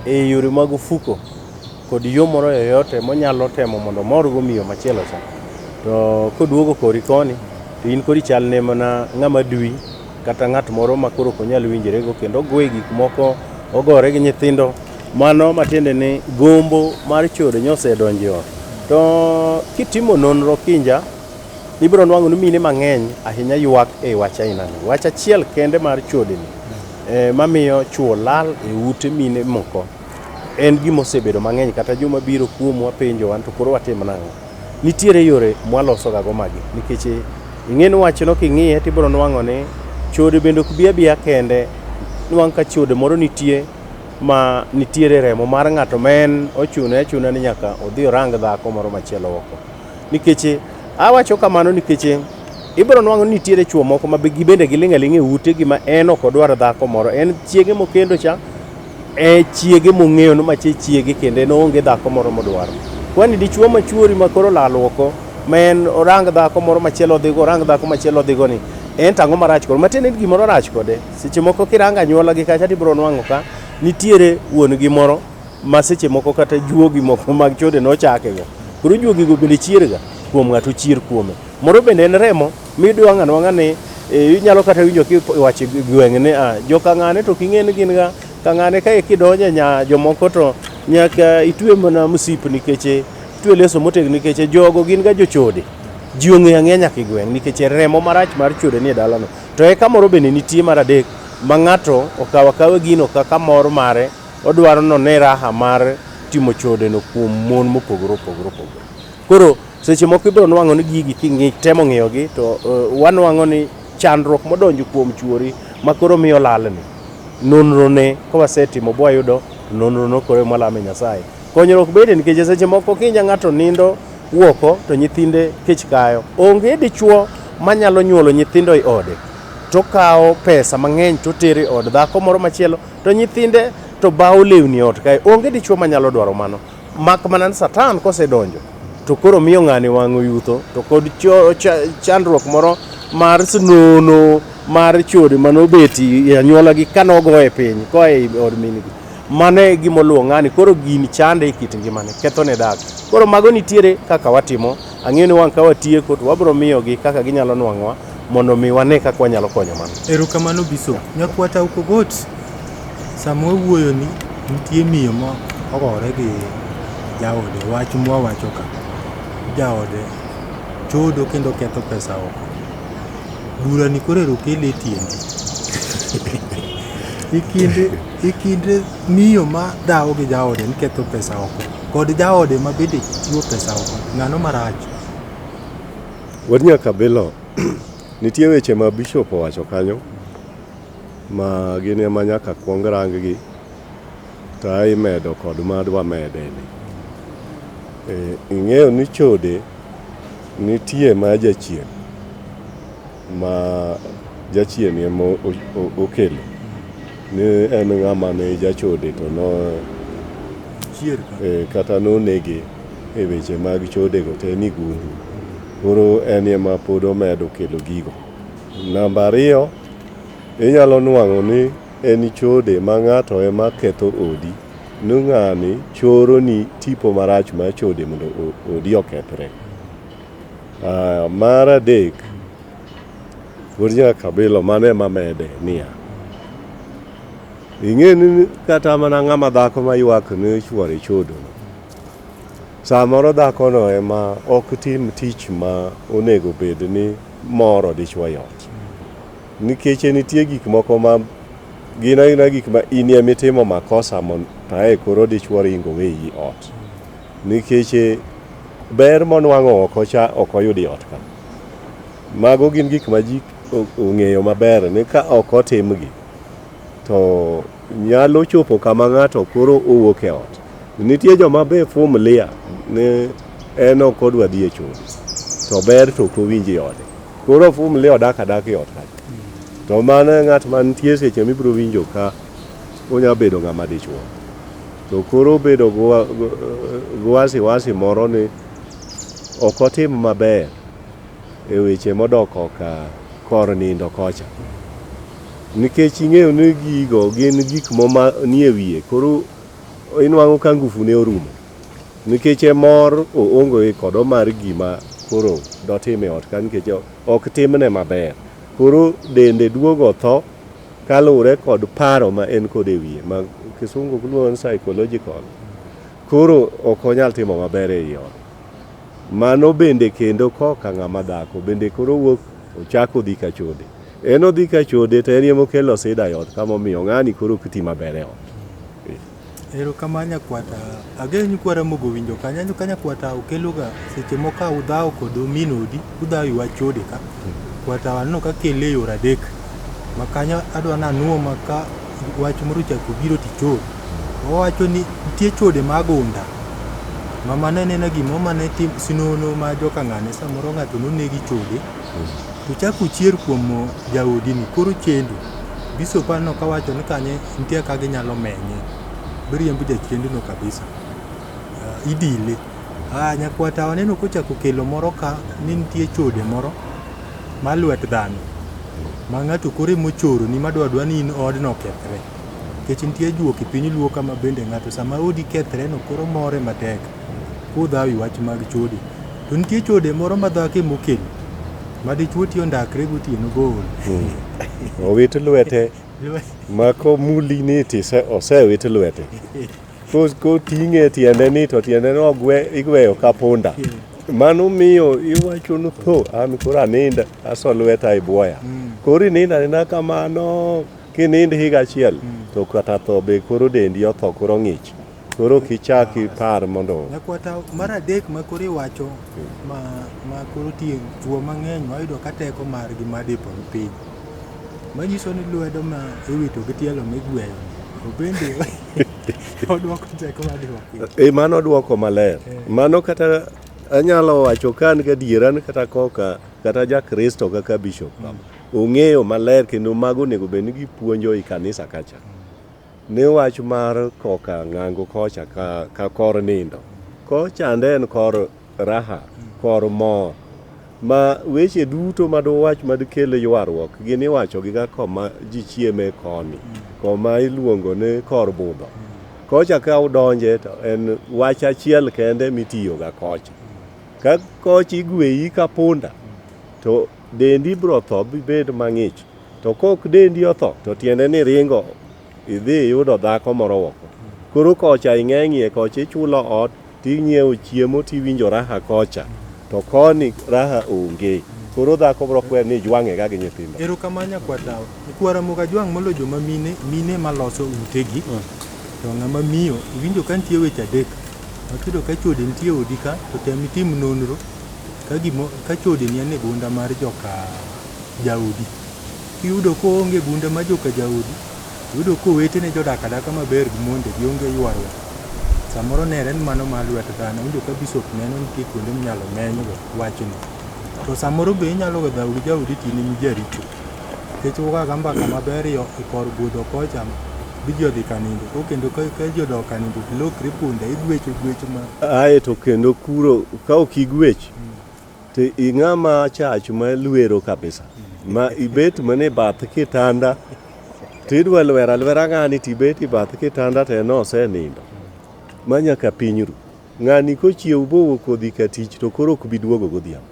e yore mag fuko kod yo moro yoyote monyalo temo mondo morgo miyo machielo cha. To koduogo kori koni to in kodi chal ne mana ng'ama dwi kata ng'at moro ma koro ok onyal winjore go kendo goye gik moko ogore gi nyithindo, mano matiende ni gombo mar chode nyosedonjo ot. To kitimo nonro kinja ibiro nwang'o ni mine mang'eny ahinya ywak e wach aina ni. Wach achiel kende mar chode ni mamiyo chuo lal e ute mine moko en gima osebedo mang'eny, kata joma biro kuomwa penjo wan to koro watim nang'o. Nitiere yore mwaloso gago magi, nikech ing'e ni wachno king'iye tibiro nwang'o ni chode bende ok bi abiya kende. Nwang' ka chode moro nitie ma nitiere remo mar ng'ato ma en ochune achuna ni nyaka odhi orang dhako moro machielo oko. Nikech awacho kamano nikech ibiro nwang'o ni nitiere chuo moko ma gibende giling' aling' e ute gi ma en ok odwar dhako moro, en chiege mokendo cha chiege mong'eyo no mache chiege kendo en onge dhako moro modwaro. Kwani dichuo machuori ma koro lal oko ma en orang dhako moro machielo odhigo, orang dhako machielo odhigo ni en tang'o marach koro matiende ni gimoro rach kode. Seche moko kiranga anyuola gi kacha tibiro nwang'o ka nitiere wuon gi moro ma seche moko kata juogi moko mag chode nochake go, koro juogi go bende chierga kuom ng'ato chier kuome. Moro bende en remo midwang'a nwang'a ni inyalo kata winjo kiwache gweng' ni joka ng'ane to king'e ni gin ga kang'ane ka kidonje nya jomoko to nyaka itwe mana msip nikech itwe leso motegno nikech jogo gin ga jochode. Ji ong'e ang'e nyaka gweng' nikech remo marach mar chode ni e dalano. To eka moro bende nitie mar adek ma ng'ato okawa kawa gino kaka mor mare odwaro no ne raha mar timo chode no kuom mon mopogore opogore. Koro seche moko ibiro nwang'o ni gigi temo ng'iyogi to wanwang'o ni chandruok modonjo kuom chuori ma koro miyo lalni. Nonro ne kawasetimo bwayudo nonro no koro malame Nyasaye. Konyruok bende nikech seche moko kinya ng'ato nindo wuoko to nyithinde kech kayo. Onge dichuo manyalo nyuolo nyithindo e ode to kawo pesa mang'eny to tere od dhako moro machielo to nyithinde to bawo lewni ot kae. Onge dichuo manyalo dwaro mano. Mak mana Satan kosedonjo to koro miyo ng'ani wang'o yutho to kod chandruok moro mar nono mar chode manobeti e anyuola gi kanogo e piny koa e od minigi. Mano e gimoluwo ng'ani koro gini chande e kit ngimane, kethone dak. Koro mago nitiere kaka watimo. Ang'eyo ni wang' ka watieko to wabiro miyogi kaka ginyalo nwang'owa mondo mi wane kaka wanyalo konyo mano. Erokamano Bishop. Nyakwata Ukogot, sama wawuoyo ni nitie miyo ma ogore gi jaode, wach mwawacho ka. Jaode chodo kendo ketho pesa oko. Bura ni koro erokele tiendi. Ikinde miyo ma dawo gi jaode ni ketho pesa oko kod jaode ma bende chiwo pesa oko, ng'ano marach. Wadnya kabelo nitie weche ma Bishop owacho kanyo ma gin ema nyaka kuong rang gi ta imedo kod madwa mede ni. Ing'eyo ni chode nitie ma jachien ma jachien ema okelo ni en ng'ama ne jachode to no chier kata no nege e weche mag chode go te ni gundu. Koro en ema pod omedo kelo gigo. Namba 2, inyalo nwang'o ni en chode ma ng'ato ema ketho odi. Ng'ani choro ni tipo marach ma chode mondo odi okethre. Mar adek, Wadnya kabelo mane ma mede niya. Ing'e ni kata mana ng'ama dhako ma ywak ni chuore chodo. Samoro dhako no ema ok tim tich ma onego bed ni moro dichwo yot. Nikech nitie gik moko ma gina gik ma inie mitimo makosa mon tae koro dichwo ringo weyi ot. Nikech ber monwang'o oko cha ok oyudi ot ka. Mago gin gik ma ji ong'eyo maber ni ka ok otimgi to nyalo chopo kama ng'ato koro owuok e ot. Nitie joma be familia ne en ok odwa dhi e chode to ber to ok owinji ode. Koro familia odak e ot ka. To mano ng'at man tie seche mibiro winjo ka onya bedo ng'ama dichwo. To koro bedo wasi moro ni ok otim maber e weche modoko ka kor nindo kocha. Nikech ing'eyo ni gigo gin gik ma nie wiye koro inwang'o ka ngufu ne orumo. Nikech mor oongo kod mar gima koro dotime ot ka nikech ok timne maber. Koro dende duogo tho kalure kod paro ma en kod e wiye ma kisungu luongo ni psychological. Koro ok onyal timo maber e ot. Mano bende kendo koka ng'ama dhako bende koro wuok ochako dhi ka chode. En odhi ka chode to en emo kelo sida e ot kama omiyo ng'ani koro ok ti maber e ot. Ero kama nyakwata ageny kwara mogo winjo kanyanyo kanyakwata okeloga seche moka udhao kod min odi udhao ywa chode ka kwata wanno ka kele yora adek makanya adwa nanuo maka wach moro chako biro tichod owacho ni nitie chode magunda mama nena gimo mane tim sinono ma joka ng'ane samoro ng'ato nonegi chode to chako chier kuom jaodi ni koro chendo bisopa no kawacho ni kanye nitie ka ginyalo menye biriembo jachendo no kabisa idile nyakwata waneno kochako kelo moro ka ni nitie chode moro malwet dhano ma ng'ato kore mochoro ni madwadwa ni in odno kethre kech nitie juok e piny luo kama bende ng'ato sama odi kethre no koro more matek kudhawi wach mag chode to nitie chode moro madhake mokelo madichuo tiyo ndakre gotieno gol owit lwete mako muli ni osewit lwete ko ting'e tiende ni to tiende no igweyo ka punda mano miyo iwacho no tho an koro anind aso lweta e buoya koro ininda kamano kinind higa achiel to kata tho be koro dendi otho koro ng'ich koro kichaki par mondo nyakwata mar adek ma koro iwacho ma koro tie chuo mang'eny wayudo ka teko margi madipo piny manyiso ni lwedo ma iwito gi tielo migweyo to bende odwoko teko madipo piny mano dwoko maler mano kata anyalo wacho kan gadieran kata koka kata ja Kristo kaka bishop ong'eyo maler kendo mago nego bed ni gipuonjo i kanisa kacha ne wach mar koka ng'ango kocha ka kor nindo kocha en kor raha kor mor ma weche duto madwach madkelo ywaruok gin iwacho gi koma ji chieme koni koma iluongo ni kor budho kocha ka udonje to en wach achiel kende mitiyo ga kocha ka kocha igweyi ka punda to dendi bro tho bed mang'ich to kok dendi otho to tiende ni ringo idhi yudo dhako moro oko koro kocha ing'eng'ie kocha ichulo ot tinyiewo chiemo tiwinjo raha kocha to koni raha onge koro dhako bro kwer ni jwang'e ga gi nyithindo ero kamanya kwatao kwara muga jwang' molo joma mine maloso utegi to ng'ama miyo iwinjo ka nitie weche adek makido ka chode nitie odi ka to tem itim nonro ka chode ni ane gunda mar joka jaudi kiyudo ko onge gunda mar joka jaudi yudo ko wetene jodak adaka maber gi monde gionge ywaruok samoro nere en mano mar lwet dhano winjo ka bishop neno nitie kuonde minyalo menygo wachni to samoro be inyalo ga dhaudi jaudi tini mijaricho kech wuoka mbaka maber yo e kor budho kocha bijodhi kanindo ko kendo ka jodok kanindo lokri punde igwecho ma ae to kendo kuro ka ok igwech to ing'ama chach ma lwero kabisa ma ibet mane bath kitanda tidwa lwera ng'ani tibet bath kitanda to en osenindo manyaka piny ru ng'ani kochiew bowo kodhi ka tich to koro ok bi duogo godhiambo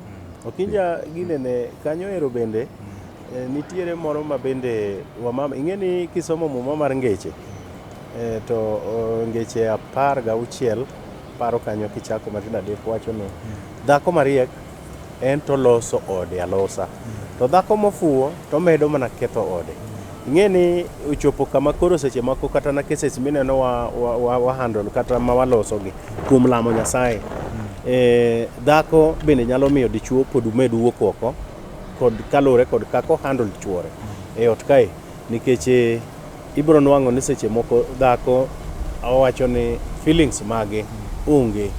okinja ginene kanyo ero bende nitiere moro ma bende wamama ing'eni kisomo muma mar ngeche to ngeche 16 paro kanyo kichako matin adek wacho no dhako mariek en to loso ode alosa to dhako mofuwo to medo mana ketho ode ing'eni uchopo kama koro seche mako kata na cases mineno wa handle kata ma walosogi kuom lamo Nyasaye dhako bende nyalo miyo dichuo pod med wuok oko kod kalore kod kako handle chuore e ot kae nikech ibro nwang'o ni seche moko dhako owacho ni feelings mage onge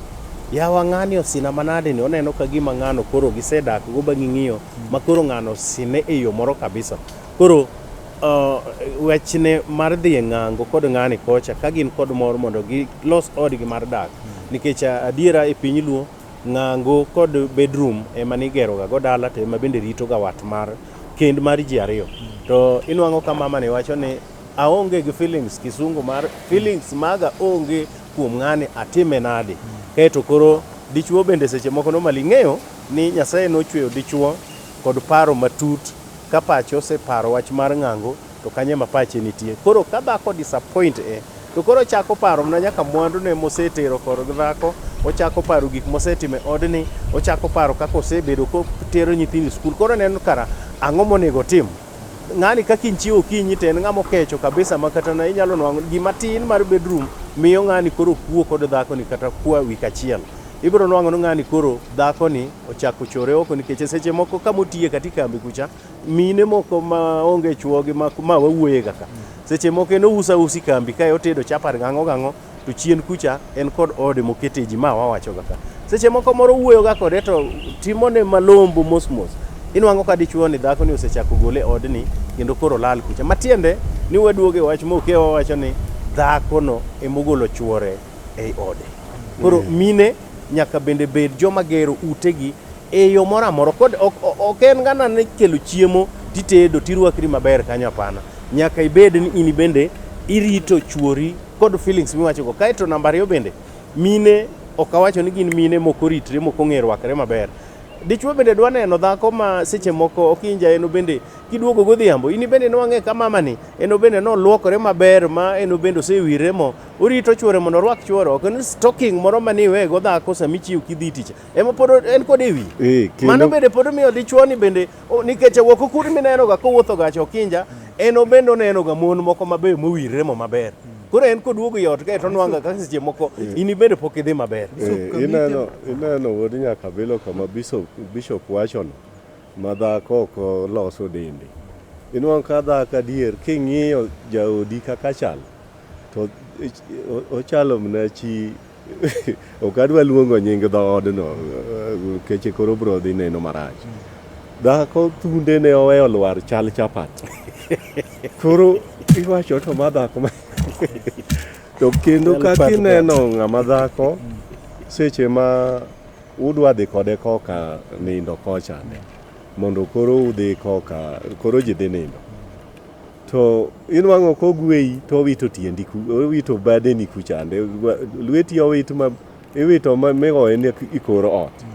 yawa ng'ani osina manade ni oneno ka gima ng'ano koro gisedak go bang'i ng'iyo ma koro ng'ano sine e yo moro kabisa koro wechne mar dhi e ng'ango kod ng'ani kocha ka gin kod mor mondo gilos odgi mar dak nikech adiera e piny luo ng'ango kod bedroom ema nigero ga go dala to ema bende rito ga wat mar kend mar ji ariyo to inwang'o ka mama ne wacho ni aonge gi feelings kisungu mar feelings maga onge kuom ng'ani atime nade kaeto koro dichuo bende seche moko normally ng'eyo ni Nyasaye nochweyo dichuo kod paro matut ka pache oseparo wach mar ng'ango to kanye ma pache nitie. Koro ka dhako disappoint to koro chako paro na nyaka mwandu ne mosetero kod dhako, ochako paro gik mosetime odni, ochako paro kaka osebedo ko tero nyithindo skul. Koro neno kara ang'o monego tim. Ng'ani kaka inchiwo kinyi to en ng'amo kecho kabisa makata na inyalo nwang'o gima tin mar bedroom miyo ng'ani koro kuo kod dhako ni kata kwa wik achiel. Ibiro nwang'o no ng'ani koro dhako ni ochako chore oko nikech seche moko kama otiye katika kambi kucha mine moko ma onge chuogi ma wawuoye kaka seche moko en usi kambi kae otedo chapar gang'o to chien kucha en kod ode mokete ji ma wawacho kaka seche moko moro wuoyo ga kode to timone malombo mos inwang'o ka dichuo ni dhako ni osechako gole odni kendo koro lal kucha matiende ni waduoge wach moke wawacho ni dhako no emogolo chuore ei ode. Koro mine nyaka bende bed joma gero utegi e yo moro amora kod ok en gana ne kelo chiemo titedo tirwakri maber kanyo apana. Nyaka ibed ni in bende irito chuori kod feelings miwacho go. Kaito namba 2 bende mine ok awacho ni gin mine moko ritre moko ng'ero wakre maber. Dichuo bende dwa neno dhako ma seche moko okinja eno bende kiduogo godhiambo in bende nwang'e ka mama ni eno bende no luokore maber ma eno bende osewire mo orito chuore mondo orwak chuore ok en stocking moro mani we go dhako sami chiw kidhi tich ema pod en kod ewi mano bende pod miyo dichuo ni bende nikech wuok kuri mineno ga kowuotho gacho okinja eno bende oneno ga mon moko maber mowirre mo maber. Koro en koduogo yot ka to nwanga kaka seche moko in bende pok idhi maber. Ineno wuod nyaka bilo kama bishop wacho no madhako ok loso dende. Inwang' ka dhako adier king'iyo jaodi kaka chal to ochalo mna chi ok adwa luongo nying dhoodno keche koro bro dhi neno marach. Dhako thunde ne oweyo lwar chal chapat. Koro iwacho to madhako to kendo kaka ineno ng'ama dhako seche ma udwa dhi kode koka nindo kocha ne mondo koro udhi koka koro ji dhi nindo to inwang'o kogweyi to owito tiendi owito badeni kuchande lweti owito ma iwito migoye ni ikoro ot.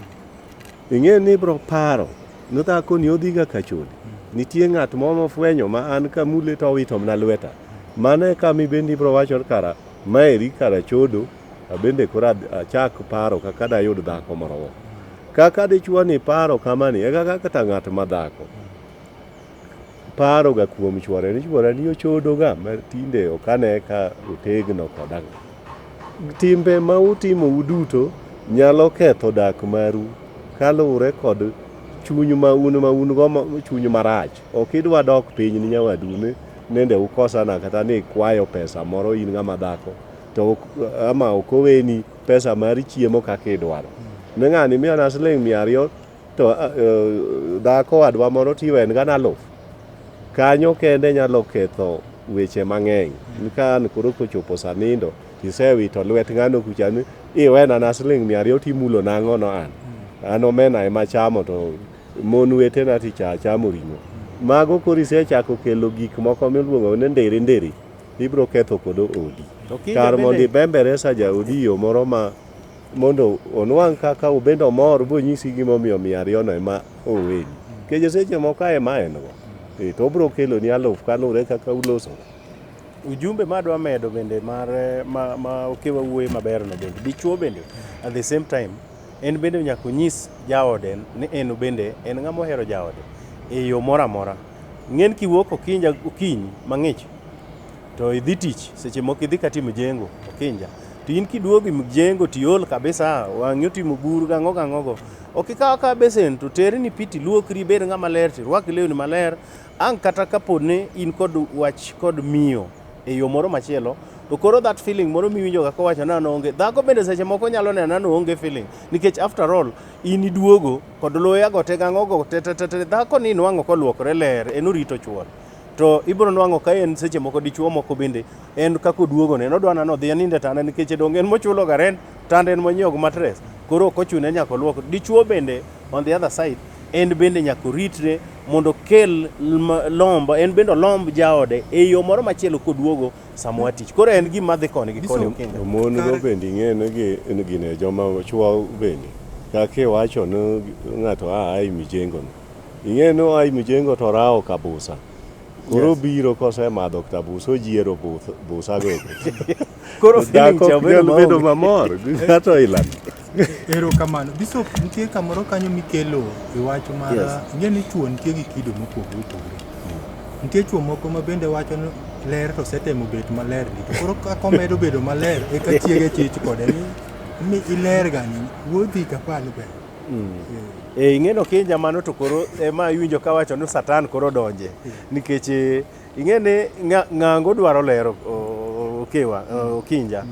Ing'e ni bro paro no dhako ni odhiga kachode nitie ng'at moro mofwenyo ma an kamule to owito mna lweta mane kami bendi bro wacho kara maeri kara chodo abende kora achak paro kaka dayud dhako moro kaka dichuo ni paro kamani eka kata ng'at madhako paro ga kuom chuore ni ochodo ga matinde okane ka otegno koda timbe ma utimo uduto nyalo ketho dak maru kaluwre kod chuny ma un go chuny marach ok idwa dok piny ni nyawadu ne nende ukosana kata ni kwayo pesa moro in ng'ama dhako to ama okoweni pesa mar chiemo kaka idwaro ne ng'ani miya na siling 200 to dhako adwa moro tiwen gana 1000 kanyo kende nyalo ketho weche mang'eny kan koro kochopo sanindo isewito lwet ng'ano kuchani iwena na siling 200 timulo nang'o no an omena ema chamo to mon wetena ticha chamo ring'o mago koro isechako kelo gik moko miluongo ni ndere ibro ketho kod odi kar mondo ibembere sa jaodi yo moro ma mondo onwang' kaka ubendo mor bonyisi gimomiyo 200 no ema oweni keje seche moko ema en go to bro kelo ni 1000 kalure kaka uloso. Ujumbe madwa medo bende mar ma okewa wuoye maber no bende dichuo bende at the same time en bende nyaka nyis jaode ni en bende en ng'ama ohero jaode e yo moro amora. Ng'en kiwuok okinyi mang'ich to idhi tich seche moko idhi katimo jengo okinja to in kiduogo mjengo tiol kabisa wang'yo timo buru gang'o go ok ikaw ka besen to terni piti luokri bed ng'ama ler rwak lewni maler ang' kata kaponi in kod wach kod miyo e yo moro machielo to koro that feeling moro miwinjo kako wacho nano onge dhako bende seche moko nyalo neno nano onge feeling nikech after all in iduogo kod loya go te gang'o go te dhako ni nwang'o koluokore ler en orito chuor to ibro nwang'o ka en seche moko dichuo moko bende en kako duogo ne odwa nano dhi ninde tanda nikech donge en mochulo ga rent tanda en monyiewo mattress koro ok ochune nyaka luok. Dichuo bende on the other side en bende nyaka ritre mondo kel lomb en bende lomb jaode e yo moro machielo koduogo samwa tich koro en gima dhi koni gi koni okinga mon go bende ng'ene gi ne joma chuo bende kaka wacho no ng'ato ai mijengo no. Ing'e no ai mijengo to rao kabusa. Koro biro kose madho kabusa jiero busa go. Koro feeling bedo mamor ng'ato ilan. Ero kamano. Bishop nitie kamoro kanyo mikelo e wacho mar ing'e ni chuo nitie gi kido mopogore opogore. Nitie chuo moko ma bende wacho no ler to setemo bet maler ni. Koro ka komedo bedo maler e ka chiege chich kode mi iler gani wuodhi kapani be. Ing'eno kinja mano to koro ema iwinjo ka wacho ni satan koro donje nikech ing'ene ng'ango dwaro lero okewa okinja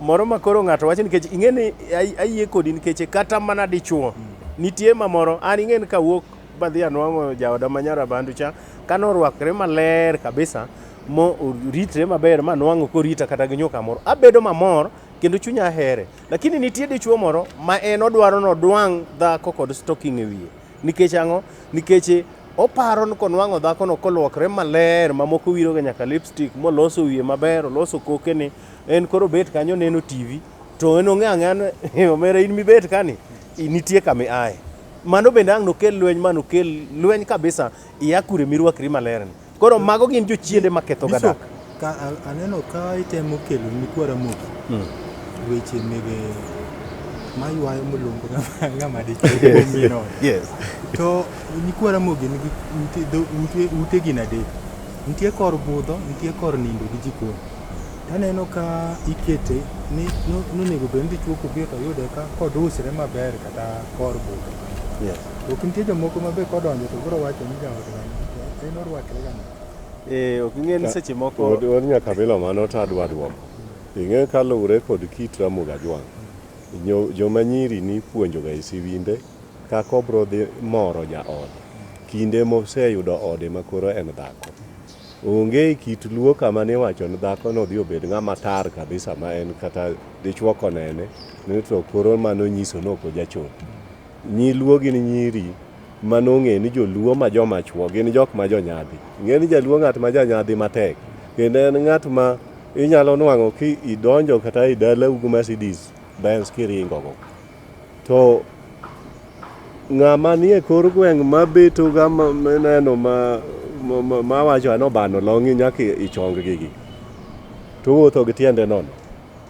moro ma koro ng'ato wacho nikech ing'ene ayie kodi nikech kata mana dichuo nitie mamoro an ing'en ka wuok badhi anwang'o jaoda manyara bandu cha kanorwakre maler kabisa mo ritre maber manwang'o korita kata gi nyuka moro abedo mamor kendo chunya here lakini nitie dichuo moro ma en odwaro no dwang' dhako kod stocking e wiye nikech ang'o nikech oparo ni konwang'o dhako no kolwokre maler mamoko wiroga nyaka lipstick moloso wiye maber oloso kokene en koro bet kanyo neno TV to en ong'e ang'an omera in mibet kani nitie kami ae mano bende ang' nokel lweny manokel lweny kabisa iya kure mirwakri maler ni koro mago gin jochiende maketho gadak ka aneno ka itemo kelo mikwara moki weche mege maywayo mulungu ng'ama dichuo mino to mikwara mogi nigi ute gin adek nitie kor budho nitie kor nindo gi jikon taneno ka ikete ni nonego bed dichuo kobiro to yude ka kod usre maber kata kor budho ok nitie jomoko mabe kodonjo to koro wacho ni jaot en orwakre gani ok ing'e ni seche moko od nyaka bilo mano to adwa duoko ing'e kaluwre kod kit Ramogi Ajwang' joma nyiri ni puonjoga e siwinde kaka obro dhi moro jaode kinde moseyudo ode makoro en dhako onge kit luo kama ne wacho ni dhako no dhi obed ng'ama tar kabisa ma en kata dichuo konene ni to koro mano nyiso no ko jachon nyi luo gin nyiri manong'e ni joluo ma joma chuo gin jok ma jonyadhi ing'e ni jaluo ng'at ma janyadhi matek kendo en ng'at ma inyalo nwang'o ki idonjo kata i dala ugu Mercedes Benz kiringogo to ng'ama nie kor gweng' mabeto ga meneno ma wacho ano bano long'i nyaka ichong gigi to wuotho gi tiende nono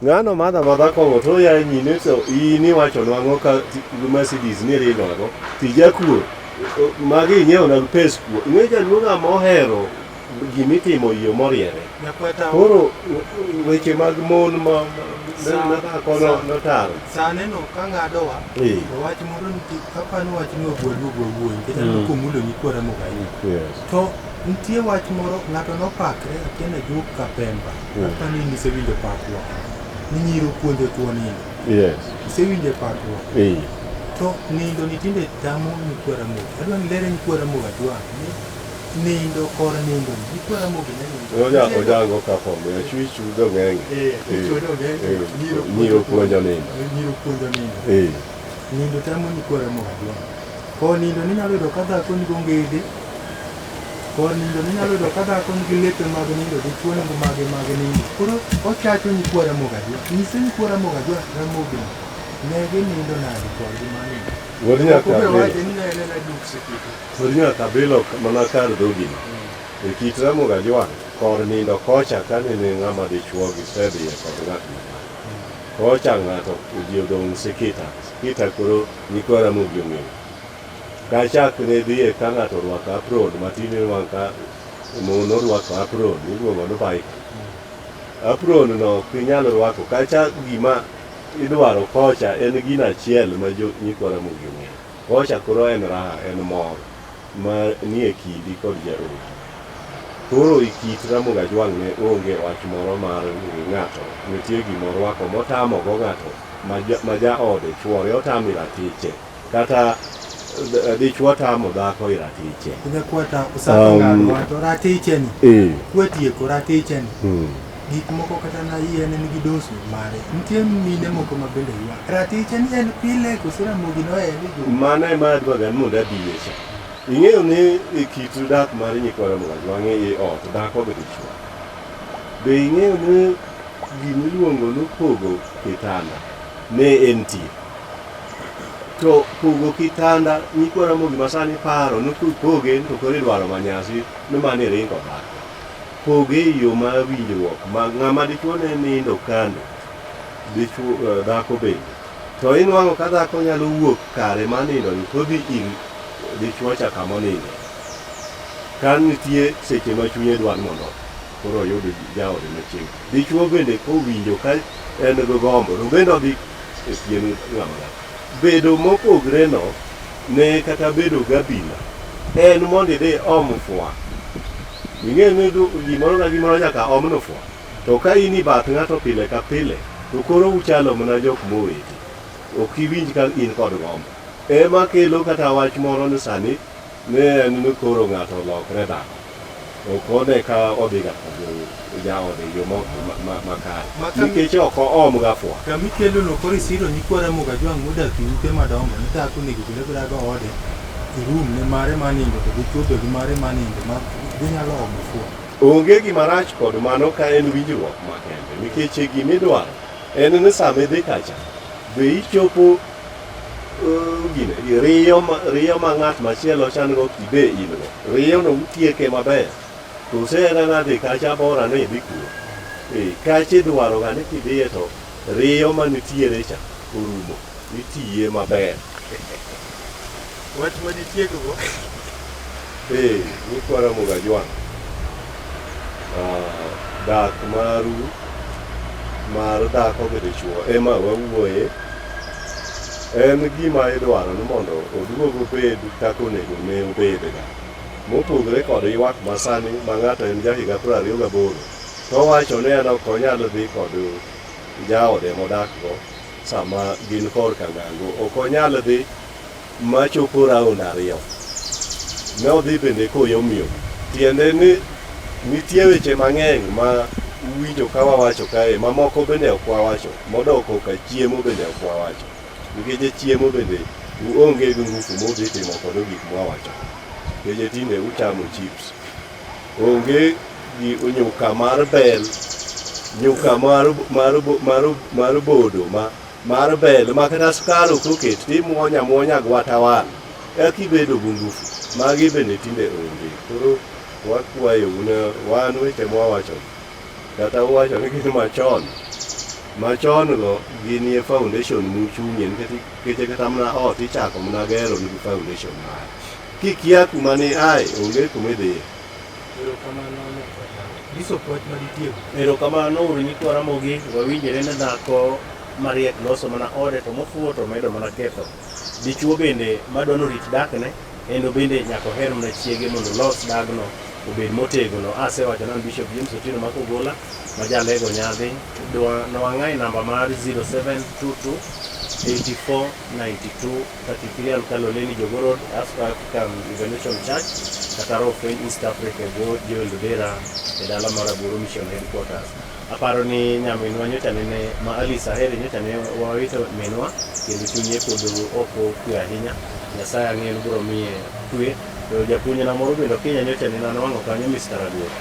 ng'ano madha madhako to ya nyine to ini wacho nwang'o ka Mercedes ni ringogo tijakuo magi nyiewo na pes kuo ing'e jaluo ng'ama ohero gimitimo yo moriere koro weche mag mon ma dhako notaro saneno ka ng'adowa wach moro nitie kaka wach ni ogwuoyi nikech an komulo nyikwara Ramogi to nitie wach moro ng'ato nopakre akiana juk Kapemba kaka ni nisewinjo pakwa ni nyiro puonjo chuo nindo isewinjo pakwa to nindo ni tinde tamo nyikwara Ramogi adwa ni lere nyikwara Ramogi Ajwang' nindo kor nindo nyikwara Ramogi neno ojango ka fomo ya chuchu do ng'enge nyiro puonjo nindo nindo tamo nyikwara Ramogi Ajwang' ko nindo ni nyalo yudo ka dhako ni gongede kor nindo ni nyalo yudo ka dhako nigi lepe mag nindo dichuo ni mag nindo koro ochacho nyikwara Ramogi Ajwang' nyise nyikwara Ramogi Ajwang' Ramogi negi nindo nadi kodgi manindo Wodi nyaka bilo mana kar dhogini e kit Ramogi Ajwang' kor nindo kocha kane ni ng'ama dichuo gi sedhiye kod ng'at mama kocha ng'ato ji odong' Sikita koro nyikwara Ramogi ong'eyo kachak ne dhiye ka ng'ato orwako apron matine wang' ka mon orwako apron iluongo ni baika apron no kinyalo rwako kacha gima idwaro kocha en gino achiel ma nyikwara Ramogi ong'eyo kocha koro en raha en mor ma nie kidi kod jaodi koro i kit Ramogi Ajwang' ne onge wach moro mar ng'ato nitie gima orwako motamo go ng'ato ma jaode chuore otamo ratiche kata dichuo tamo dhako iratiche kwata usako ng'ano to ratiche ni kwetieko ratiche ni gik moko kata na yien nigi dosu mare nitie mine moko mabende ywa ratiche ni en pile kusira Ramogi no en mana ma dwaga mondo adiyecha ing'eyo ni kit dak mar nyikwara Ramogi Ajwang' e ot dhako be dichuo be ing'eyo ni gimiluongo ni pogo kitanda ne en tie to pogo kitanda nyikwa Ramogi masani paro poge to koro idwaro manyasi no mane ringo dhako. Poge yo ma winjruok ma ng'ama dichuo ne nindo kando dichuo dhako bende. To inwang'o ka dhako nyalo wuok kare ma nindo ni to dhi ir dichuo cha kama nindo. Kan nitie seche ma chunye dwar mondo koro oyud jaode machiegni. Dichuo bende kowinjo ka en go gombo to bende odhi e pien ng'ama bedo mopogre no ne kata bedo gabila en mondo idhi om fwa. Ing'e ni gimoro ka gimoro nyaka om no fwa. To ka in bath ng'ato pile ka pile to koro uchalo mana jok moweti. Ok iwinj ka in kod gombo. Ema kelo kata wach moro ni sani ne en ni koro ng'ato olokre dhako. Ok one ka odhi ga jaode yo makare. Nikech ok oom ga fwa. Kama ikelo no koro isiro nyikwa Ramogi Ajwang' modak e ute madongo ni dhako onego bed dago ode e room ne mare manindo to dichuo be gi mare manindo ma ginyalo omo fwa. Onge gima rach kod mano ka en winjruok makende. Nikech gimidwaro en ni sama idhi kacha be ichopo riyo ma ng'at machielo chan go kibe in go. Riyo no utieke maber. To sera nade kacha bora ne idhi kuno. Kacha idwaro ga ni kidhiye to riyo manitiere cha orumo. Itiye maber. Wach ma nitieko go? Nyikwa Ramogi Ajwang'. Dak mar dhako gi dichuo ema wawuoye. En gima idwaro ni mondo oduogo bed kaka onego ne obedga. Mopogre kod ywak masani ma ng'ato en jahiga 28 to wacho ni en ok onyal dhi kod jaode modak go sama gin korka ng'ango. Ok onyal dhi machopo raund ariyo. Ne odhi bende koyomyom. Tiende ni nitie weche mang'eny ma winjo ka wawacho kae mamoko bende ok wawacho. Modoko ka chiemo bende ok wawacho. Nikech chiemo bende uonge gi ngufu modhi timo kod gik mwawacho. Nikech tinde uchamo chips. Onge gi nyuka mar bel, nyuka mar bodo mar bel ma kata skar ok oket timuonya gwatawan. Eka ibedo gi ngufu. Magi bende tinde onge. Koro wakwayo wan weche mwawacho kata wawacho ni gin machon go ginie foundation muchunye nikech kata mana ot ichako mana gero nigi foundation mare. Kikia kuma ni ai onge kuma idhiye. Erokamano uru nyikwa Ramogi. Wawinjore ni dhako mariek loso mana ode to mofuwo to medo mana ketho. Dichuo bende madwano rit dakne endo bende nyaka oher mana chiege mondo los dagno obed motegno. Asewacho nan Bishop James Otieno Makogola ma jalego nyadhi nwang'ai namba mar 0722 84 92 33 Alkaloleni Jogoo Road, African Revolution Church, kata Rofeny East Africa go Joel Dera e dala mar Aburo Mission Headquarters. Aparo ni nyaminwa nyocha nene ma Alice Ahere nyocha ne wawito minwa kendo chunye pod oko kwe ahinya. Nyasaye ang'en biro miye kwe. To japuonjna moro bende Kenya nyocha nene anwang'o kanyo Mr. Aduok.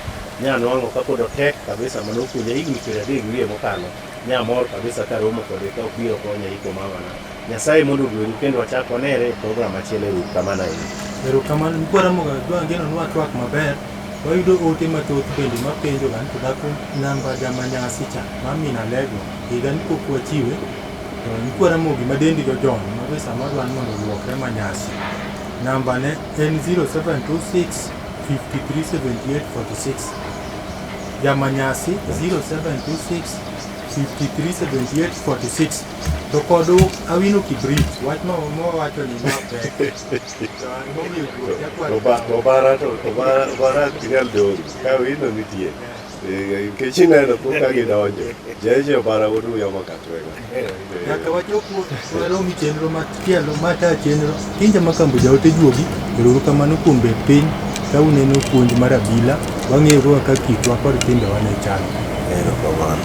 Nyanwang'o ka pod otek kabisa manokunja higni 30 wiye mokalo. Nyamor kabisa ka romo kode ka obiro konya iko mamana. Nyasaye mondo ogwedhu kendo wachak wanere program achiel e kamano ahinya. Erokamano nyikwa Ramogi Ajwang' geno nwa twak maber. Wayudo ote mathoth bende mapenjo gan to dhako namba jamanyasi cha mamina lego higa ni pok wachiwe. To nyikwa Ramogi madendigo John mabe sama dwan mondo oluokre manyasi. Namba ne en 0726 537846. Jamanyasi 0726 537846. To kodu awino kibrit wach no wacho ni maber. Obara kinyal dong ka wino nitie. Nikech ineno ka gidonjo. Jeje obara oduyo makatwega. Nyaka wachopo waromi chenro matielo mata chenro. Kinja makambo jaote juogi. Erokamano kuom bet piny ka uneno puonj mar abila. Wang'eyo kaka kitwa kod timbe wane chal. Erokamano.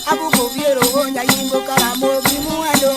Abu Koviero, Yingo Karamo, Bimuado.